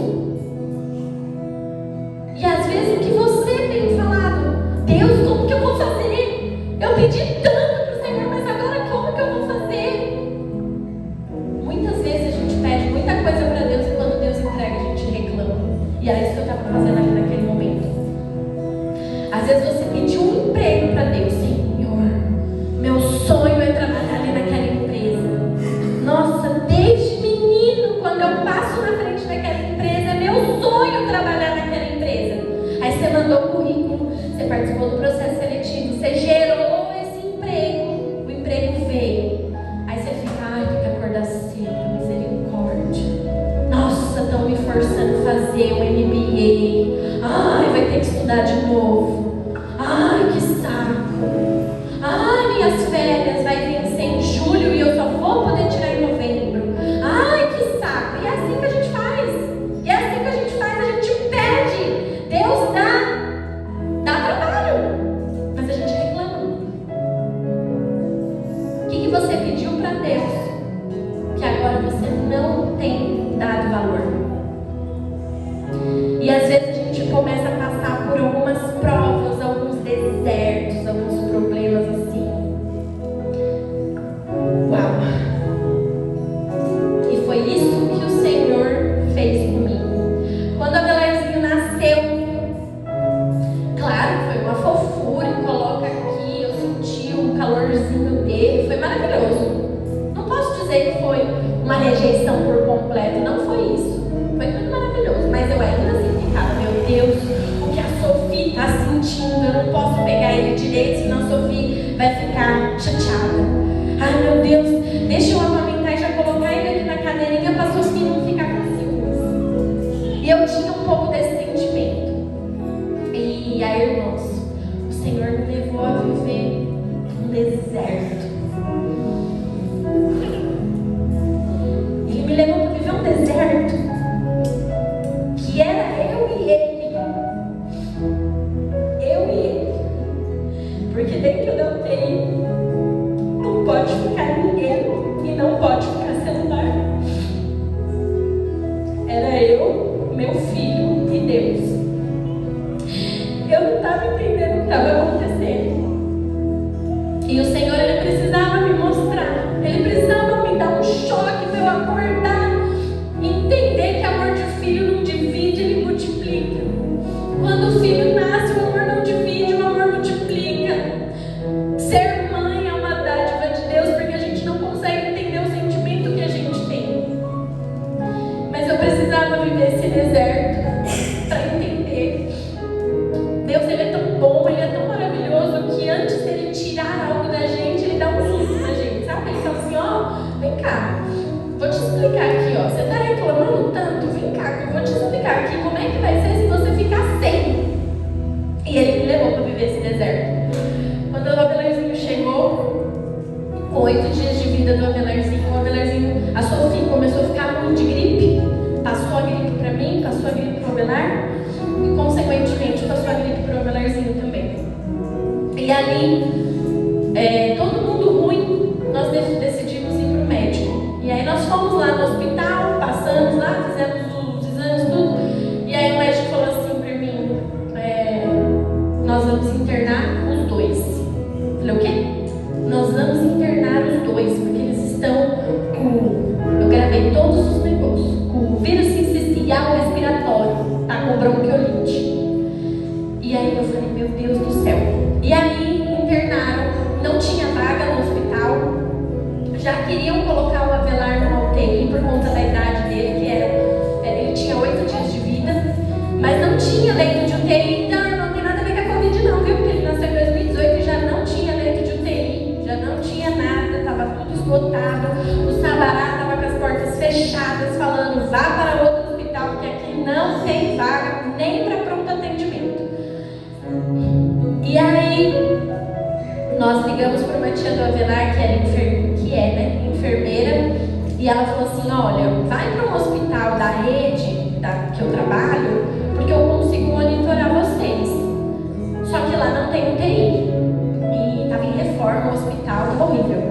E às vezes o que você tem falado: Deus, como que eu vou fazer? Eu pedi tanto para o Senhor, mas agora como que eu vou fazer? Muitas vezes a gente pede muita coisa para Deus e quando Deus entrega a gente reclama. E era isso que eu estava fazendo ali naquele momento. Às vezes você pediu um emprego para Deus: Senhor, meu sonho é trabalhar ali naquela empresa. Nossa, desde menino, quando eu passo na frente daquela empresa, é meu sonho trabalhar naquela empresa. Aí você mandou o currículo, você participou do processo seletivo, você gerou esse emprego, o emprego veio. Aí você fica: ai, tem que acordar cedo, misericórdia. Nossa, estão me forçando a fazer um MBA. Ai, vai ter que estudar de novo. Ai, que saco. Ai, minhas férias vai vencer em julho e eu só vou poder tirar em novembro. Ai, que saco. E é assim que a gente faz. E é assim que a gente faz. A gente pede. Deus dá trabalho, mas a gente reclama. O que você pediu para Deus que agora você não tem dado valor? E às vezes a gente começa a passar por algumas provas, alguns desertos, alguns problemas assim. Uau! E foi isso que o Senhor fez comigo. Quando a Belarzinho nasceu, claro, foi uma fofura, coloca aqui, eu senti o calorzinho dele, foi maravilhoso. Não posso dizer que foi uma rejeição por completo, não foi isso. Foi tudo maravilhoso, mas eu ainda assim ficava: meu Deus, o que a Sophie está sentindo, eu não posso pegar ele direito, senão a Sophie vai ficar chateada. Ai, meu Deus, deixa eu amamentar e já colocar ele aqui na cadeirinha para a Sophie não ficar com ciúmes. E eu tinha um pouco desse sentimento. E aí, irmãos, o Senhor me levou a viver um deserto. Ele me levou para viver um deserto que era eu e ele. Eu e ele. Porque dentro da UTI não pode ficar ninguém e não pode ficar celular. Era eu, meu filho e Deus. Eu não estava entendendo o que estava acontecendo. E o Senhor, Ele precisava me mostrar, Ele precisava me dar um choque para eu acordar e entender que amor de filho não divide, ele multiplica. Quando o filho nasce, o amor não divide, o amor multiplica. Ser mãe é uma dádiva de Deus, porque a gente não consegue entender o sentimento que a gente tem. Mas eu precisava viver esse deserto para entender. Deus, Ele é tão bom, Ele é tão maravilhoso, que antes dele tirar algo da gente, Ele dá um susto na gente, sabe? Ele fala assim, ó, vem cá, vou te explicar aqui, ó, você tá reclamando tanto, vem cá, que eu vou te explicar aqui como é que vai ser se você ficar sem. E Ele me levou para viver esse deserto. Quando o Avelarzinho chegou, com 8 dias de vida do Avelarzinho, a Sofia começou a ficar ruim de gripe, passou a gripe para mim, passou a gripe para o Avelar, e consequentemente passou a gripe para o Avelarzinho também. E ali, todo mundo ruim, nós decidimos ir para o médico. E aí nós fomos lá no hospital, passamos lá, fizemos os exames, tudo. E aí o médico falou assim para mim, nós vamos internar os dois. Eu falei, o quê? Nós vamos internar os dois, porque eles estão com... Eu gravei todos os negócios. Com vírus sincicial respiratório, tá com bronquiolite. E aí eu falei, meu Deus do céu. E aí internaram, não tinha vaga no hospital. Já queriam colocar o Avelar numa UTI por conta da idade dele, que ele tinha 8 dias de vida. Mas não tinha leito de UTI, então não tem nada a ver com a Covid não, viu? Porque ele nasceu em 2018 e já não tinha leito de UTI, já não tinha nada, estava tudo esgotado. O Sabará estava com as portas fechadas, falando, vá para outro hospital, porque aqui não tem vaga, nem para pronto atendimento. E aí, nós ligamos para uma tia do Avelar, que é enfermeira, e ela falou assim, olha, vai para um hospital da rede que eu trabalho, porque eu consigo monitorar vocês. Só que lá não tem UTI. E estava em reforma o hospital, horrível.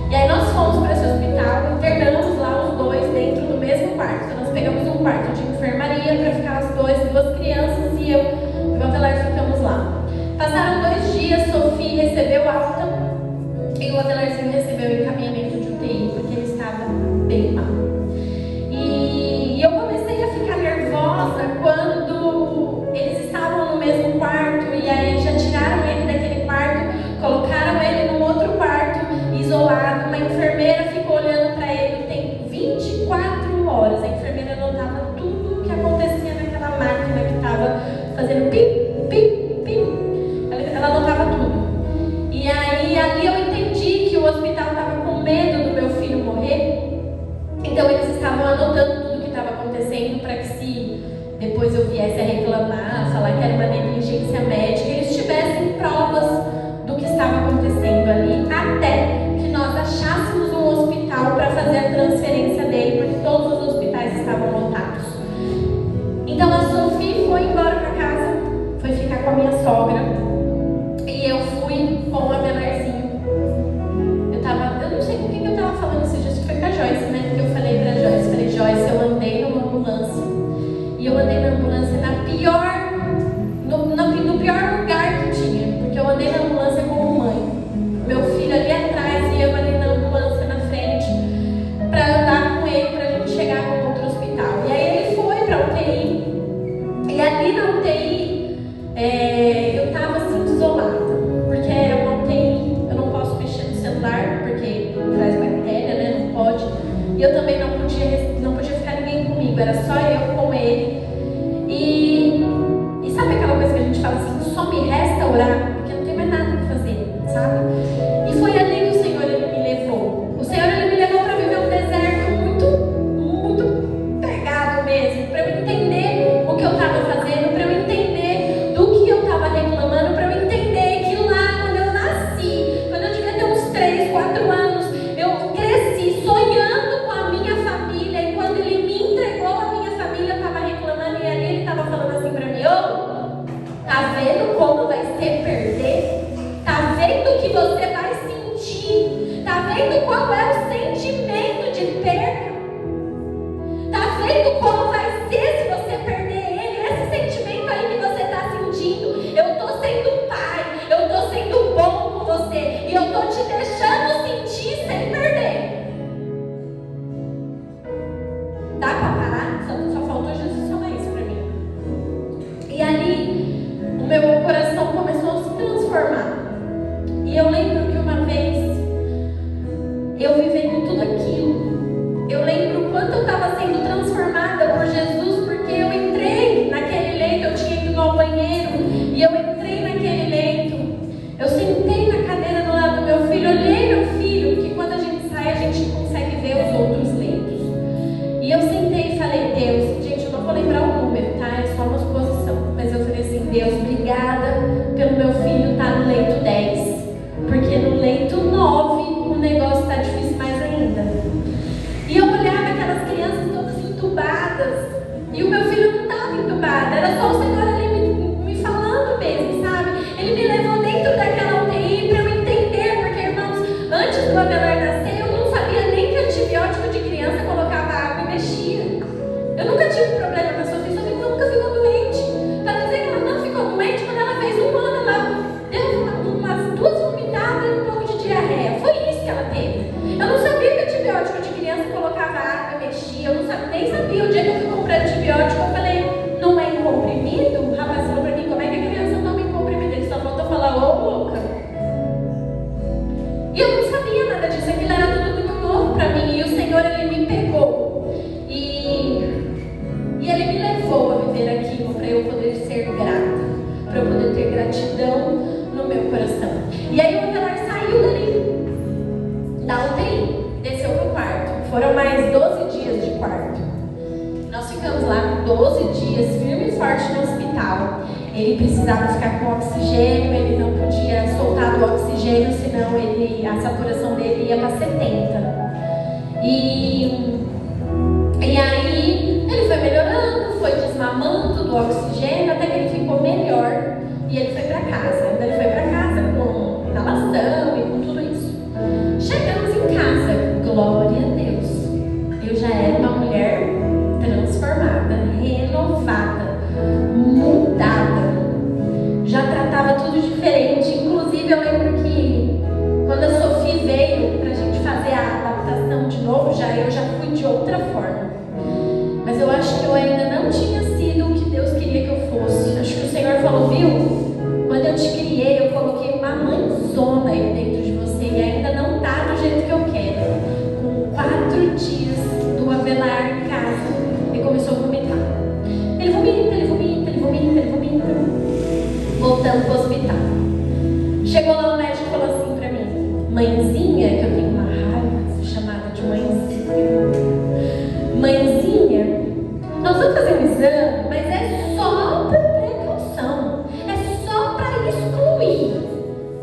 E aí nós fomos para esse hospital, internamos lá os dois dentro do mesmo quarto. Então nós pegamos um quarto de enfermaria para ficar as duas crianças e eu e o Avelar ficamos lá. Passaram 2 dias, Sofia recebeu alta e o Avelarzinho recebeu encaminhamento de UTI, porque ele estava bem mal. E eu comecei a ficar nervosa quando eles estavam no mesmo quarto e aí já tiraram ele daquele quarto, colocaram ele num outro quarto, isolado. Uma enfermeira ficou olhando para ele, tem 24 horas. A enfermeira anotava tudo o que acontecia naquela máquina que estava fazendo pim, pim, pim. Ela anotava tudo. E aí ali eu entendi que o hospital estava com medo do meu filho morrer. Então eles estavam anotando tudo o que estava acontecendo para que se depois eu viesse a reclamar, falar que era uma negligência médica, eles tivessem provas do que estava acontecendo ali, até que nós achássemos um hospital para fazer a transferência dele, porque todos os hospitais estavam lotados. Então a Sofia foi embora para casa, foi ficar com a minha sogra, e eu fui com o Avelarzinho. Eu não sei com quem eu estava falando esses dias, que foi com a Joyce, né? Porque eu falei pra Joyce, Joyce, eu andei numa ambulância. E eu andei na ambulância no pior lugar que tinha, porque eu andei na ambulância como mãe. Meu filho ali atrás e eu ali na ambulância na frente, para andar com ele, pra gente chegar no outro hospital. E aí ele foi pra UTI, e ali na UTI, eu tava assim, isolada, porque era uma UTI, eu não posso mexer no celular, porque traz bactéria, né, não pode. E eu também não podia ficar ninguém comigo, era só eu com ele. E sabe aquela coisa que a gente fala assim, só me resta orar, porque não tem mais nada para fazer, sabe? E foi ali que o Senhor ele me levou. O Senhor ele me levou para viver um deserto muito, muito pegado mesmo, para eu entender o que eu estava fazendo, para eu entender do que eu estava reclamando, para eu entender que lá, quando eu nasci, quando eu devia ter uns 3, 4 anos, eu cresci sonhando com a minha família, e quando ele me entregou a minha família, eu estava reclamando, e ali ele estava falando assim para mim, tá vendo como vai ser perder? Tá vendo o que você vai sentir? Tá vendo qual é o sentimento de perda? Tá vendo como vai ser se você perder ele? Esse sentimento aí que você tá sentindo. Eu tô sendo pai, eu tô sendo bom com você. E eu tô te deixando sentir sem perder. Dá pra parar? Só faltou Jesus falar isso pra mim. E ali, o meu coração começou a se transformar. E eu lembro que uma vez, eu vivendo tudo aquilo, eu lembro o quanto eu estava sendo transformada por Jesus, porque eu entrei naquele leito, eu tinha ido ao banheiro, e eu entrei naquele leito, eu sentei na cadeira do lado do meu filho, olhei meu filho, porque quando a gente sai, a gente consegue ver os outros leitos. E eu sentei e falei, Deus, gente, eu não vou lembrar o número, tá? É só uma suposição. Mas eu falei assim, Deus, obrigada pelo meu filho estar no leito 10. Porque no leito 9 o negócio está difícil mais ainda. E eu olhava aquelas crianças todas entubadas. E o meu filho não estava entubado. Era só o Senhor ali me falando mesmo, sabe? Ele me levou dentro daquela UTI para eu entender. Porque, irmãos, antes do Avelar nascer, eu não sabia nem que antibiótico de criança colocava água e mexia. Eu nunca tive problema com a Sofia. Sofia nunca ficou doente. Para dizer que ela não ficou doente, quando ela fez 1 ano, ela deu umas 2 vomitadas e um pouco de diarreia. Foi isso que ela teve. Eu não sabia que antibiótico de criança colocava água e mexia. Eu não sabia, nem sabia. O dia que eu fui comprar antibiótico, eu falei, não é em comprimido? O rapaz falou pra mim, como é que a criança toma em comprimido? Ele só faltou falar, ô louca. E eu não sabia nada disso. Aquilo era tudo muito novo pra mim. E o Senhor, Ele me pegou. E Ele me levou a viver aquilo para eu poder ser grata. Para eu poder ter gratidão no meu coração. E aí o Avelar saiu dali, da UTI, desceu pro quarto. Foram mais 12 dias de quarto. Nós ficamos lá 12 dias, firme e forte no hospital. Ele precisava ficar com oxigênio, ele não podia soltar do oxigênio, senão a saturação dele ia para 70. E aí ele foi melhorando, foi desmamando do oxigênio até que ele ficou melhor. E ele foi para casa. Ele foi para casa com inalação e com tudo isso. Chegamos em casa, glória a Deus. Eu já era uma mulher transformada, renovada, mudada. Já tratava tudo diferente. Inclusive, eu lembro que quando a Sofia veio pra gente fazer a adaptação de novo, eu já fui de outra forma. Mas eu acho que eu ainda não tinha sido o que Deus queria que eu fosse. Acho que o Senhor falou, viu? Quando eu te criei, eu coloquei uma mãezona aí dentro de você e ainda não tá do jeito que eu quero. Com 4 dias do Avelar em casa, ele começou a vomitar. Ele vomita, ele vomita, ele vomita, ele vomita. Voltando pro hospital. Chegou lá o médico e falou assim pra mim, mãezinha, que eu tenho uma raiva chamada de mãezinha. Mãezinha, nós vamos fazer um exame, mas é só por precaução. É só para excluir.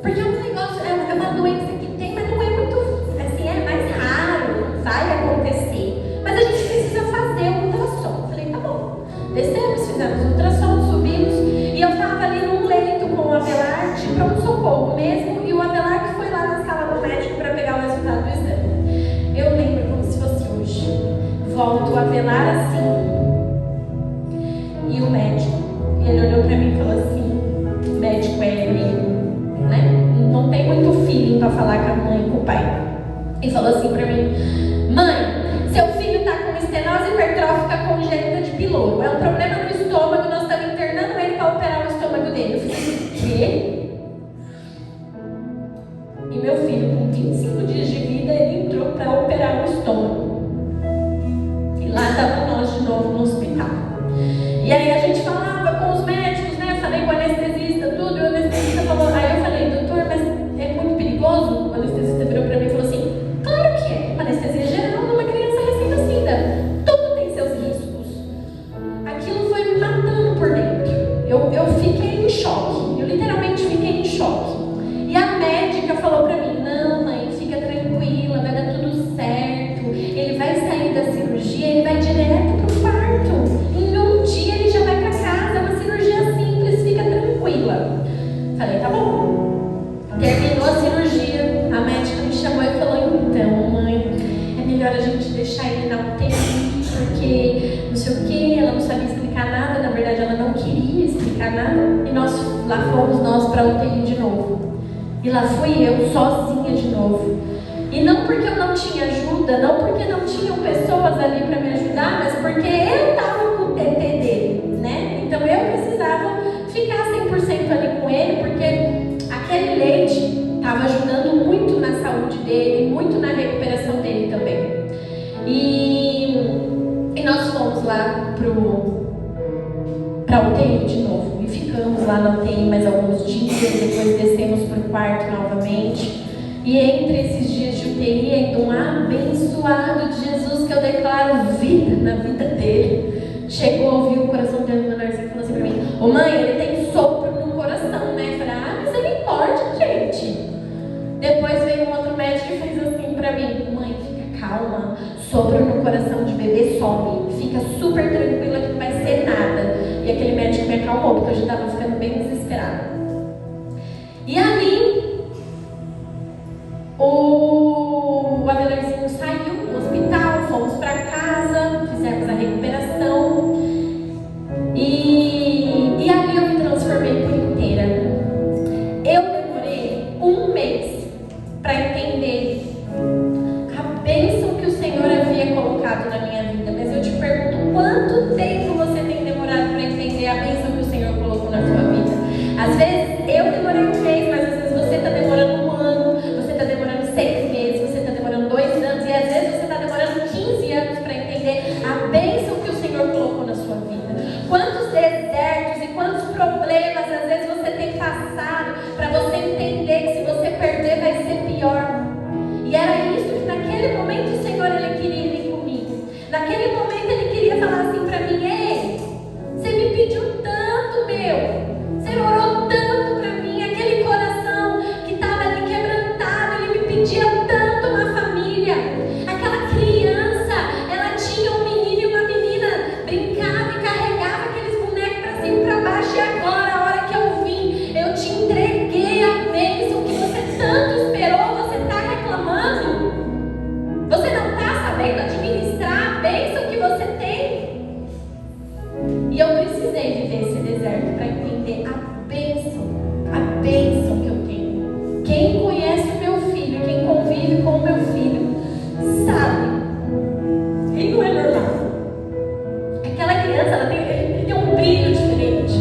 Porque é um negócio, é uma doença que tem, mas não é muito, assim, é mais raro, vai acontecer. Mas a gente precisa fazer o ultrassom. Eu falei, tá bom. Descemos, fizemos o ultrassom, subimos. E eu estava ali num leito com o Avelar, de pronto-socorro mesmo, e o Avelar que foi lá na sala do médico para pegar o resultado do exame. Eu lembro como se fosse hoje. Volto o Avelar assim. E o médico, ele olhou pra mim e falou assim, o médico é ele, né? Não tem muito feeling pra falar com a mãe e com o pai. E falou assim pra mim, mãe, seu filho tá com estenose hipertrófica congênita de pyloro. É um problema no estômago, nós estamos internando ele pra operar o estômago dele. Eu falei, o quê? E meu filho, com 25 dias de vida, ele entrou pra operar o estômago. E lá estava nós de novo no hospital. E aí a gente falava com os médicos, né? Falei com o anestesista, tudo. E o anestesista falou, aí eu falei, doutor, mas é muito perigoso? O anestesista virou pra mim e falou assim, claro que é. Anestesia geral numa criança recém-nascida. Tudo tem seus riscos. Aquilo foi me matando por dentro. Eu fiquei em choque. Eu literalmente fiquei em choque. E a médica falou pra mim, não, mãe, fica tranquila, vai dar tudo certo. Ele vai sair da cirurgia, ele vai direto pro parto. Em um dia ele já vai pra casa, é uma cirurgia simples, fica tranquila. Falei, tá bom. Terminou a cirurgia, a médica me chamou e falou, então, mãe, é melhor a gente deixar ele na UTI, porque não sei o que, ela não sabia explicar nada, na verdade ela não queria explicar nada. E lá fomos nós pra UTI de novo. E lá fui eu, sozinha de novo. E não porque eu não tinha ajuda, não porque não tinham pessoas ali para me ajudar, mas porque eu estava com o TT dele, né? Então eu precisava ficar 100% ali com ele, porque aquele leite estava ajudando muito na saúde dele, muito na recuperação dele também. E nós fomos lá para UTI de novo. E ficamos lá na UTI mais alguns dias, depois descemos para o quarto novamente. E entre esses dias de UTI, ainda um abençoado de Jesus, que eu declaro vida na vida dele, chegou a ouvir o coração dele menorzinho e falou assim para mim: ô mãe, ele tem sopro no coração, né? Eu falei: misericórdia, gente. Depois veio um outro médico e fez assim para mim: mãe, fica calma, sopro no coração de bebê some, fica super tranquila que não vai ser nada. E aquele médico me acalmou, porque eu já estava ficando bem desesperada. E ali o Abelarzinho saiu do hospital, fomos para casa, fizemos a recuperação e ali eu me transformei por inteira. Eu demorei um mês para entender a bênção que o Senhor havia colocado na minha vida. Mas eu te pergunto, quanto tempo você tem demorado para entender a bênção que o Senhor colocou na sua vida? Às vezes eu demorei um mês, mas às vezes você está demorando um ano, você está demorando 6 meses, você está demorando 2 anos, e às vezes você está demorando 15 anos para entender a bênção que o Senhor colocou na sua vida. Quantos desertos e quantos problemas às vezes você tem passado para você entender que se você perder vai ser pior. E era isso que naquele momento o Senhor ele queria vir comigo. Naquele momento ele queria falar assim para mim: ei, você me pediu tanto, você orou tanto para mim, aquele coração que estava ali quebrantado, ele me pedia tanto uma família. Aquela criança, ela tinha um menino e uma menina, brincava e carregava aqueles bonecos para cima e para baixo. E agora, a hora que eu vim, eu te entreguei a bênção que você tanto esperou. Você está reclamando? Você não está sabendo administrar a bênção que você tem? E eu precisei viver esse deserto para entender a bênção que eu tenho. Quem conhece o meu filho, quem convive com o meu filho, sabe. Ele não é normal. Aquela criança, ele tem um brilho diferente.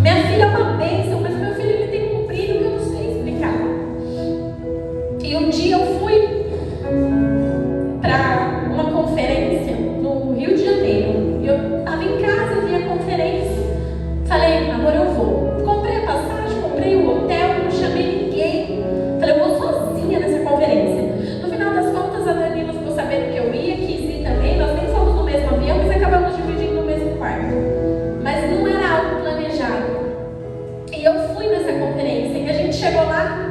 Minha filha é uma bênção, mas o meu filho ele tem um brilho que eu não sei explicar. E um dia eu fui para uma conferência no Rio de Janeiro. Eu estava em casa, vi a conferência. Falei: amor, eu vou. Comprei a passagem, comprei o hotel, não chamei ninguém. Falei: eu vou sozinha nessa conferência. No final das contas, a Danila ficou sabendo que eu ia, quis ir também. Nós nem fomos no mesmo avião, mas acabamos dividindo no mesmo quarto. Mas não era algo planejado. E eu fui nessa conferência e a gente chegou lá.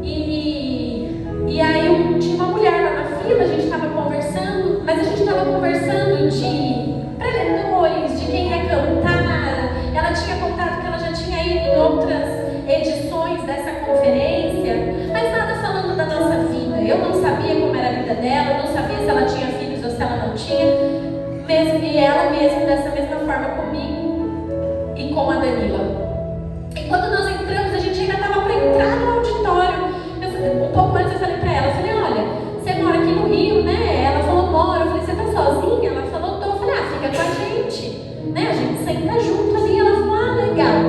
E aí tinha uma mulher lá na fila, a gente estava conversando, mas a gente estava conversando de preleitores, de quem ia cantar. Ela tinha contado que ela já tinha ido em outras edições dessa conferência, mas nada falando da nossa vida. Eu não sabia como era a vida dela, eu não sabia se ela tinha filhos ou se ela não tinha. E ela mesma, dessa mesma forma comigo e com a Danila. E quando nós entramos, a gente ainda estava para entrar no auditório. Um pouco antes eu falei para ela, olha, você mora aqui no Rio, né? Ela falou: moro. Eu falei: você tá sozinha? Ela falou: tô. Eu falei: fica com a gente, né? A gente senta junto ali. Ela falou: legal.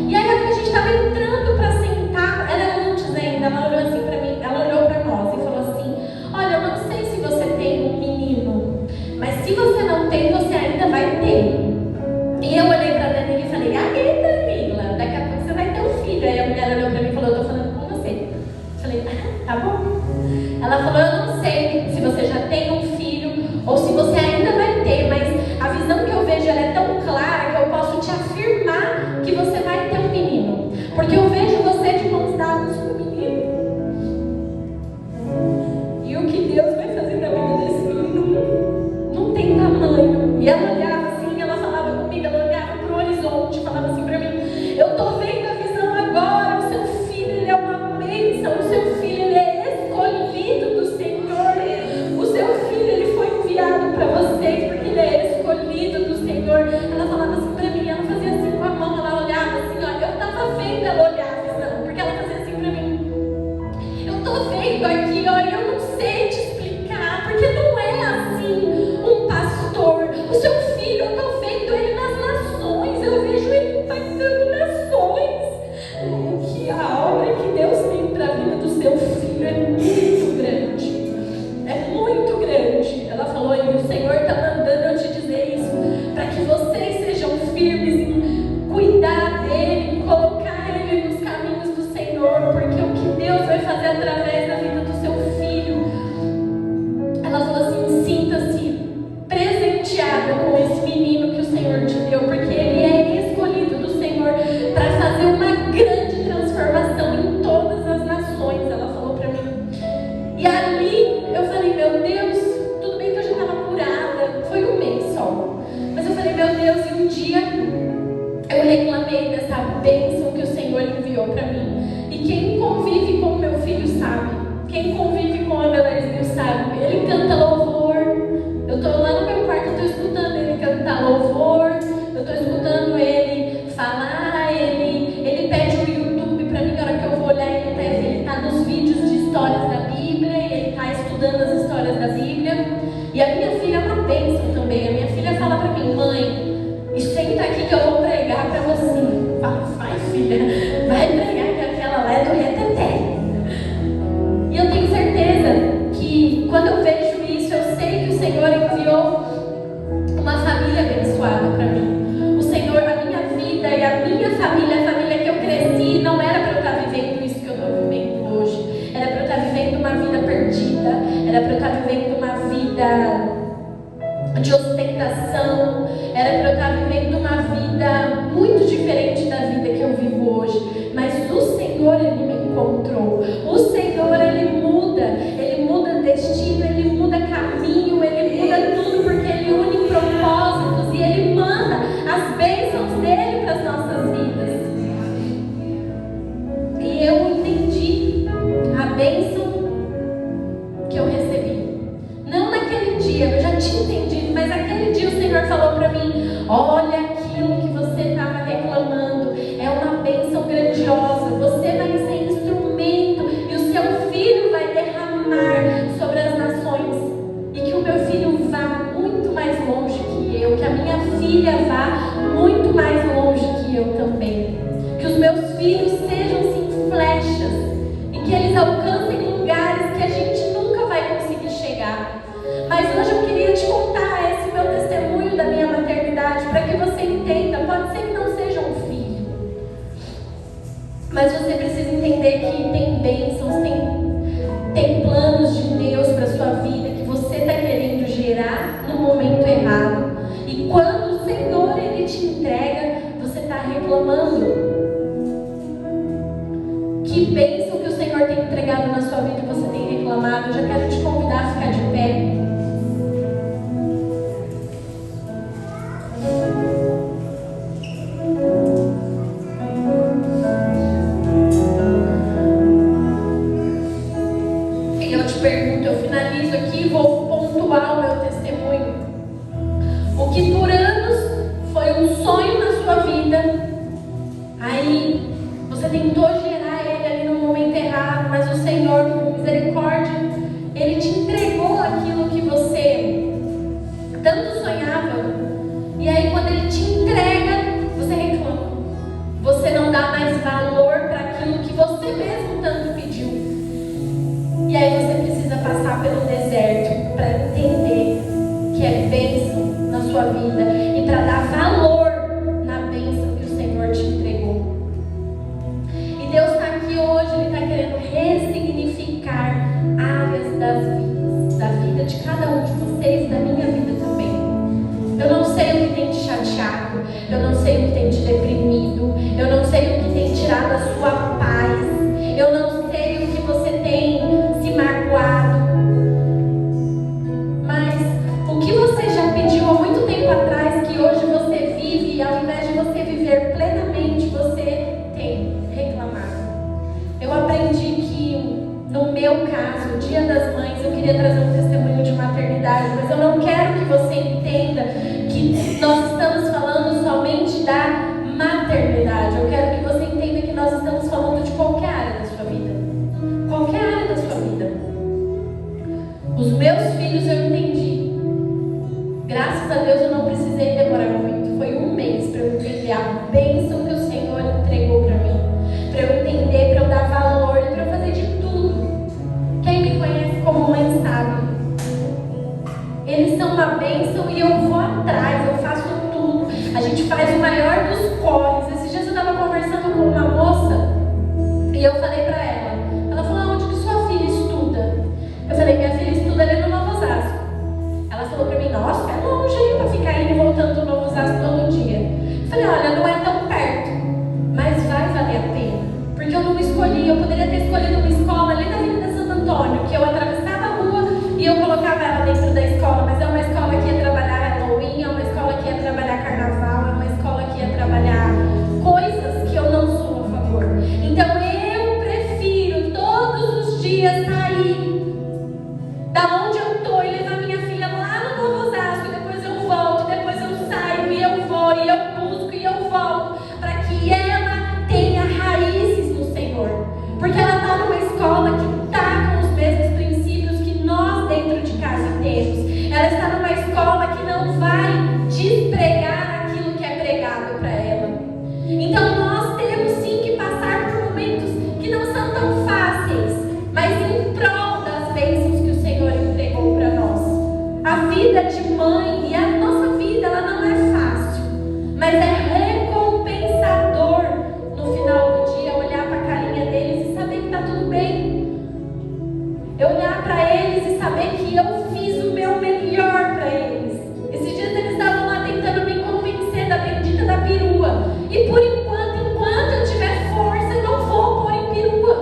E aí a gente estava entrando para sentar, ela antes ainda, ela olhou assim para mim, ela olhou para nós e falou assim: olha, eu não sei se você tem um menino, mas se você não tem, você ainda vai ter. E eu olhei para a Danila e falei: aí, Danila, daqui a pouco você vai ter um filho. Aí a mulher olhou para mim e falou: eu tô falando com você. Eu falei: tá bom. Ela falou: eu não sei se você já tem um filho ou se você ainda vai ter, mas a visão que eu vejo ela é tão clara que eu posso te afirmar que você vai ter um menino, porque eu vejo você de mãos dadas com o menino. E o que Deus vai fazer na vida desse menino não tem tamanho. E ela olhava assim, ela falava comigo, ela olhava para o horizonte, falava assim para mim: eu tô vendo a visão agora, o seu filho ele é uma bênção, o seu filho ele é escolhido do Senhor. momento aqui, olha, eu não sei te explicar, porque não é assim um pastor. O seu filho, eu estou vendo ele nas nações, eu vejo ele impactando nações. Que a obra que Deus tem para a vida do seu filho é muito grande. É muito grande. Ela falou aí, o Senhor está mandando eu te dizer isso, para que vocês sejam firmes em cuidar dele, em colocar ele nos caminhos do Senhor, porque o que Deus vai fazer através da vida do seu filho. Ela falou assim, sinta-se presenteada com esse menino que o Senhor te deu, porque ele é escolhido do Senhor para fazer uma grande transformação em todas as nações. Ela falou para mim. E ali eu falei, meu Deus, tudo bem que eu já estava curada, foi um mês só, mas eu falei, meu Deus, e um dia eu reclamei dessa bênção que o Senhor enviou para mim. E quem convive com o meu filho sabe, quem convive com a Belarzinho sabe, ele canta louvor. Eu estou lá no meu quarto, eu estou escutando ele cantar louvor, eu estou escutando ele falar, ele pede o YouTube para mim, na hora que eu vou olhar, ele tá nos vídeos de histórias da Bíblia, ele está estudando as histórias da Bíblia. E a minha filha é uma bênção também. A minha filha fala para mim, mãe, senta aqui que eu vou pregar para você. Eu falo, vai filha, vai pregar que aquela lá é do reteté. E eu tenho certeza que quando eu vejo isso, eu sei que o Senhor enviou uma família abençoada para mim. O Senhor, a minha vida e a minha família, a família que eu cresci, não era para eu estar vivendo isso que eu estou vivendo hoje. Era para eu estar vivendo uma vida perdida, era para eu estar vivendo uma vida de ostentação, era para eu estar vivendo uma vida muito diferente da vida que eu vivo hoje. Mas o Senhor, Ele me encontrou. O Senhor, Ele muda destino, Ele muda caminho, Ele muda tudo, porque Ele une propósitos e Ele manda as bênçãos dEle para as nossas vidas. E eu entendi a bênção que eu recebi. Não naquele dia, eu já tinha entendido, mas aquele dia o Senhor falou para mim, olha aquilo que você estava reclamando, é uma bênção grandiosa, você vai ser instrumento e o seu filho vai derramar sobre as nações, e que o meu filho vá muito mais longe que eu, que a minha filha vá muito mais longe que eu também, que os meus filhos sejam sim flechas, e que eles alcancem lugares que a gente nunca vai conseguir chegar. Mas hoje eu queria te contar esse meu testemunho da minha maternidade, para que você entenda, pode ser que não seja um filho, mas você precisa entender que tem bênçãos, tem planos de Deus para a sua vida, que você está querendo gerar no momento errado. E quando o Senhor, Ele te entrega, você está reclamando. Que bênção que o Senhor tem entregado na sua vida e você tem reclamado. Eu já quero te convidar a ficar de pé. E eu te pergunto, eu finalizo aqui e vou pontuar o meu testemunho. O que por anos foi um sonho na sua vida, aí você tentou gerar ele ali no momento errado, mas o Senhor, com misericórdia, Ele te entregou aquilo que você tanto sonhava. E aí quando Ele te entrega, você reclama. Você não dá mais valor para aquilo que você mesmo tanto pediu. E aí você precisa passar pelo deserto para entender que é bênção na sua vida e para dar valor na bênção que o Senhor te entregou. E Deus está aqui hoje, Ele está querendo ressignificar áreas das vidas, da vida de cada um de vocês e da minha vida também. Eu não sei o que tem te chateado, eu não sei o que tem te deprimido, eu não sei o que tem tirado a sua paz, eu não sei o que você tem se magoado. Mas o que você já pediu há muito tempo atrás, que hoje você vive, e ao invés de você viver plenamente, você tem reclamado. Eu aprendi que, no meu caso, o Dia das Mães, eu queria trazer um testemunho de maternidade, mas eu não quero que você entenda que nós estamos falando somente da maternidade. Eu quero que você entenda que nós estamos falando de qualquer área da sua vida. Qualquer área da sua vida. uma bênção e eu vou atrás, eu faço tudo. A gente faz o maior dos corres. Esses dias eu estava conversando com uma moça e eu falei pra ela. Ela falou: onde que sua filha estuda? Eu falei: minha filha estuda ali no Novo Osasco. Ela falou pra mim: nossa, é longe aí pra ficar indo e voltando do Novo Osasco todo dia. Eu falei: olha, não é tão perto, mas vai valer a pena. Porque eu não escolhi, eu poderia ter escolhido uma escola ali na Avenida Santo Antônio, que eu atravessava a rua e eu colocava ela dentro da escola, mas é uma escola que ia trabalhar Halloween, é uma escola que ia trabalhar Carnaval, é uma escola que ia trabalhar coisas que eu não sou a favor. Então eu prefiro todos os dias sair da onde eu tô e levar minha filha lá no Novo Osasco, depois eu volto, depois eu saio e eu vou, e eu busco e eu volto, para que ela tenha raízes no Senhor. Porque ela está numa escola que está com os mesmos princípios que nós dentro de casa temos. Ela está numa escola que não vai despregar aquilo que é pregado para ela. Então nós temos sim que passar por momentos que não são tão fáceis, mas em prol das bênçãos que o Senhor entregou para nós. A vida de mãe e a nossa vida, ela não é fácil, mas é recompensador no final do dia olhar para a carinha deles e saber que está tudo bem. Eu olhar para eles e saber que eu fiz o meu melhor para eles. Esses dias eles estavam lá tentando me convencer da bendita da perua. E por enquanto eu tiver força, eu não vou pôr em perua.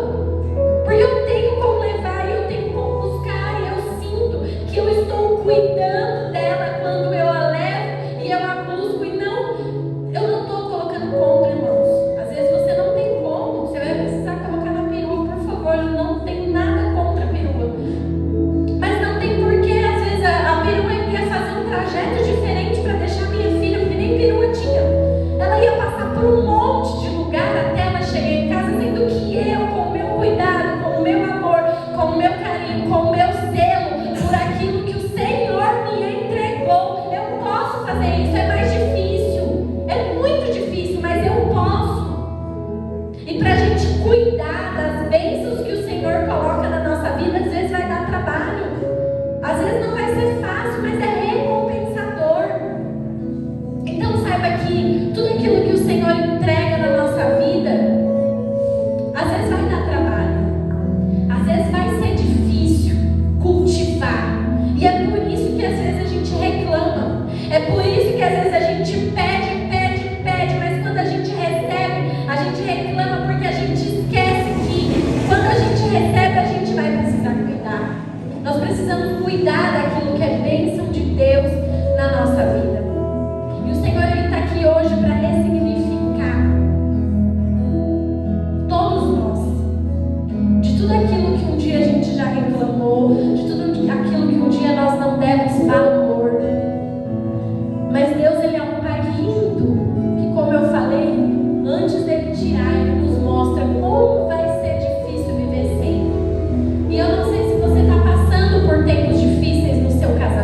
Porque eu tenho como levar, eu tenho como buscar, e eu sinto que eu estou cuidando dela quando eu a levo e eu a busco. E eu não estou colocando contra, irmãos. Às vezes você não tem como, você vai precisar colocar na perua, por favor. Eu não tenho nada contra a perua. Mas não tem porquê, às vezes a perua ia fazer um trajeto diferente para deixar minha filha, porque nem perua tinha. Ela ia passar por um monte de lugar até ela chegar em casa, sendo que eu, com o meu cuidado, com o meu amor, com o meu carinho, com o meu zelo por aquilo que o Senhor me entregou, eu posso fazer isso. É mais difícil, é muito difícil, mas eu posso. E para a gente cuidar das bênçãos que o Senhor coloca na nossa vida, às vezes vai dar trabalho, às vezes não vai ser fácil, mas é recompensador. Então saiba que tudo aquilo que o Senhor entrega na nossa vida, às vezes vai dar trabalho, às vezes vai ser difícil cultivar. E é por isso que às vezes a gente reclama, é por isso que às vezes a gente pede, mas quando a gente recebe, a gente reclama, porque a gente esquece que quando a gente recebe, a gente vai precisar cuidar. Nós precisamos cuidar daquilo que é bênção de Deus na nossa vida. E o Senhor, Ele está aqui hoje para ressignificar todos nós de tudo aquilo que um dia a gente já reclamou, de tudo aquilo que um dia nós não demos valor. Mas Deus, Ele é um Pai lindo, que, como eu falei, antes dele tirar, Ele nos mostra como vai ser difícil viver sem. E eu não sei se você está passando por tempos difíceis no seu casamento.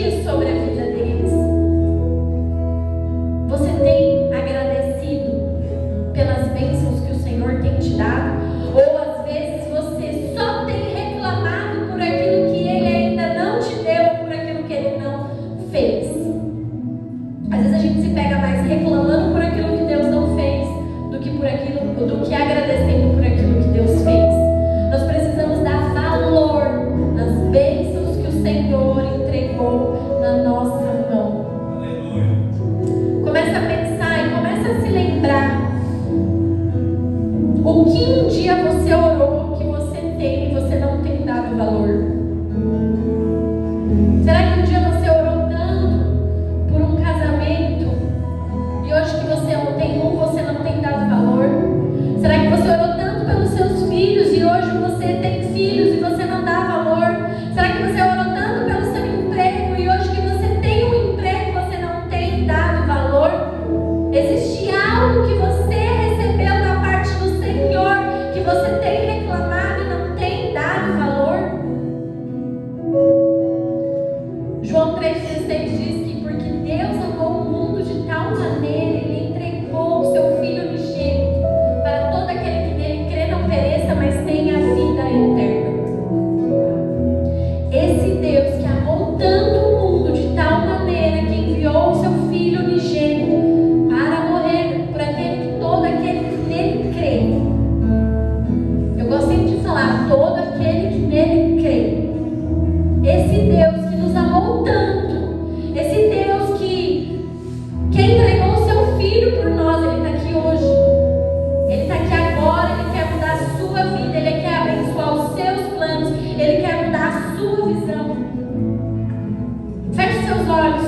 dias sobre a vida deles. Você tem agradecido pelas bênçãos que o Senhor tem te dado? Ou às vezes você só tem reclamado por aquilo que Ele ainda não te deu, ou por aquilo que Ele não fez? Às vezes a gente se pega mais reclamando por aquilo que Deus não fez do que agradecendo por aquilo que Deus fez. Nós precisamos dar valor nas bênçãos que o Senhor entregou na nossa mão.
Aleluia.
Começa a pensar e começa a se lembrar o que um dia você orou, que você tem e você não tem dado valor. Será que um dia você orou tanto por um casamento e hoje que você não tem um, você não tem dado valor? Será que você orou tanto pelos seus filhos e hoje você tem filhos e você não dá valor? Será que você orou tanto pelo seu emprego e hoje que você tem um emprego e você não tem dado valor? Existe algo que você recebeu da parte do Senhor que você tem reclamado e não tem dado valor? João 3,16 diz que porque Deus amou o mundo de tal maneira, Ele entregou o seu Filho unigênito para todo aquele que nele crê não pereça, mas tenha a vida eterna. Esse Deus que amou tanto o mundo de tal maneira que enviou o seu Filho unigênito para morrer por todo aquele que nele crê. Eu gosto sempre de falar, todo aquele que nele crê. Esse Deus que nos amou tanto, esse Deus que entregou o seu Filho por nós, Ele está aqui hoje. Ele está aqui agora, Ele quer mudar a sua vida, Ele quer abençoar os seus planos, Ele quer mudar a sua visão. Feche seus olhos.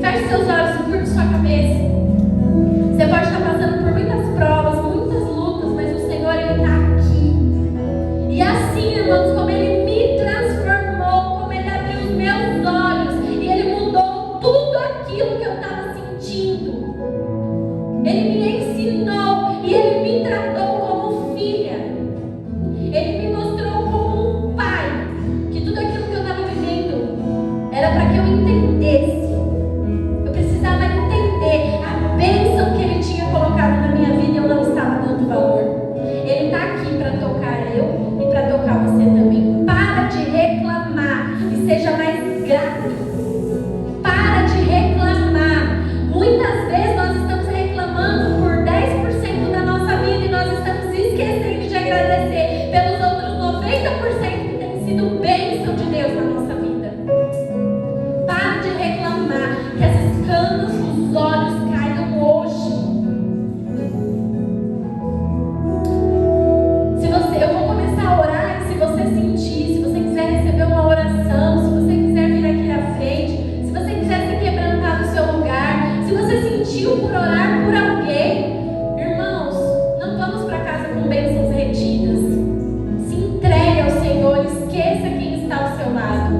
Feche seus olhos e curte sua cabeça. Você pode estar passando por muitas provas, muitas lutas, mas o Senhor, Ele está aqui. E assim, irmãos, como Ele me transformou, como Ele abriu os meus olhos e Ele mudou tudo aquilo que eu estava sentindo. Ele me ensinou e Ele me tratou como filha. Ele me mostrou como um pai, que tudo aquilo que eu estava vivendo era para que eu entendesse. Eu precisava entender a bênção que Ele tinha colocado na minha vida e eu não estava dando valor. Ele está aqui para tocar eu e para tocar você também. Para de reclamar e seja mais grato. Para de reclamar. Muitas vezes nós estamos reclamando por 10% da nossa vida e nós estamos esquecendo de agradecer pelos outros 90% que tem sido bênção de Deus na nossa vida. Para de reclamar, que as escamas dos olhos caiam hoje. Eu vou começar a orar e se você sentir, se você quiser receber uma oração, se você quiser vir aqui na frente, se você quiser se quebrantar no seu lugar, se você sentiu por orar por alguém, irmãos, não vamos para casa com bênçãos retidas. Se entregue ao Senhor, esqueça quem está ao seu lado.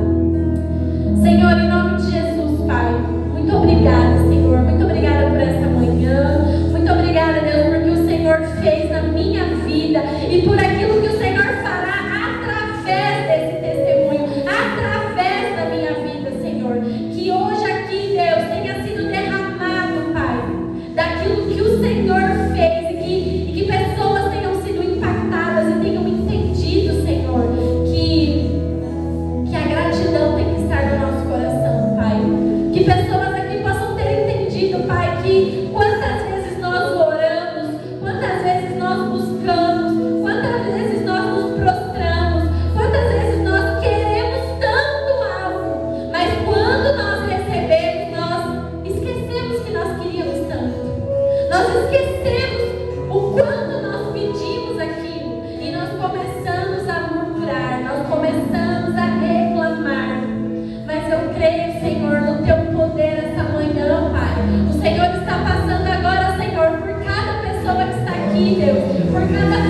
Senhor, em nome de Jesus, Pai, muito obrigada, Senhor, muito obrigada por esta manhã, muito obrigada, Deus, porque o Senhor fez na minha vida e por aquilo que o Senhor fará através desse testemunho, através da minha vida, Senhor. Que hoje aqui, Deus, tenha sido derramado, Pai, daquilo que o Senhor fez e que pessoas tenham sido impactadas e tenham entendido, Senhor, que a gratidão tem que estar no nosso coração, Pai. Que pessoas aqui possam ter entendido, Pai, que quantas vezes nós oramos, quantas vezes nós buscamos, quantas vezes nós nos prostramos, quantas vezes nós queremos tanto algo, mas quando nós recebemos, nós esquecemos que nós queríamos tanto. Nós esquecemos o quanto nós pedimos aquilo e nós começamos a murmurar, nós começamos a reclamar. Mas eu creio, Senhor, no Teu poder essa manhã, Pai. O Senhor está passando agora, Senhor, por cada pessoa que está aqui, Deus, por cada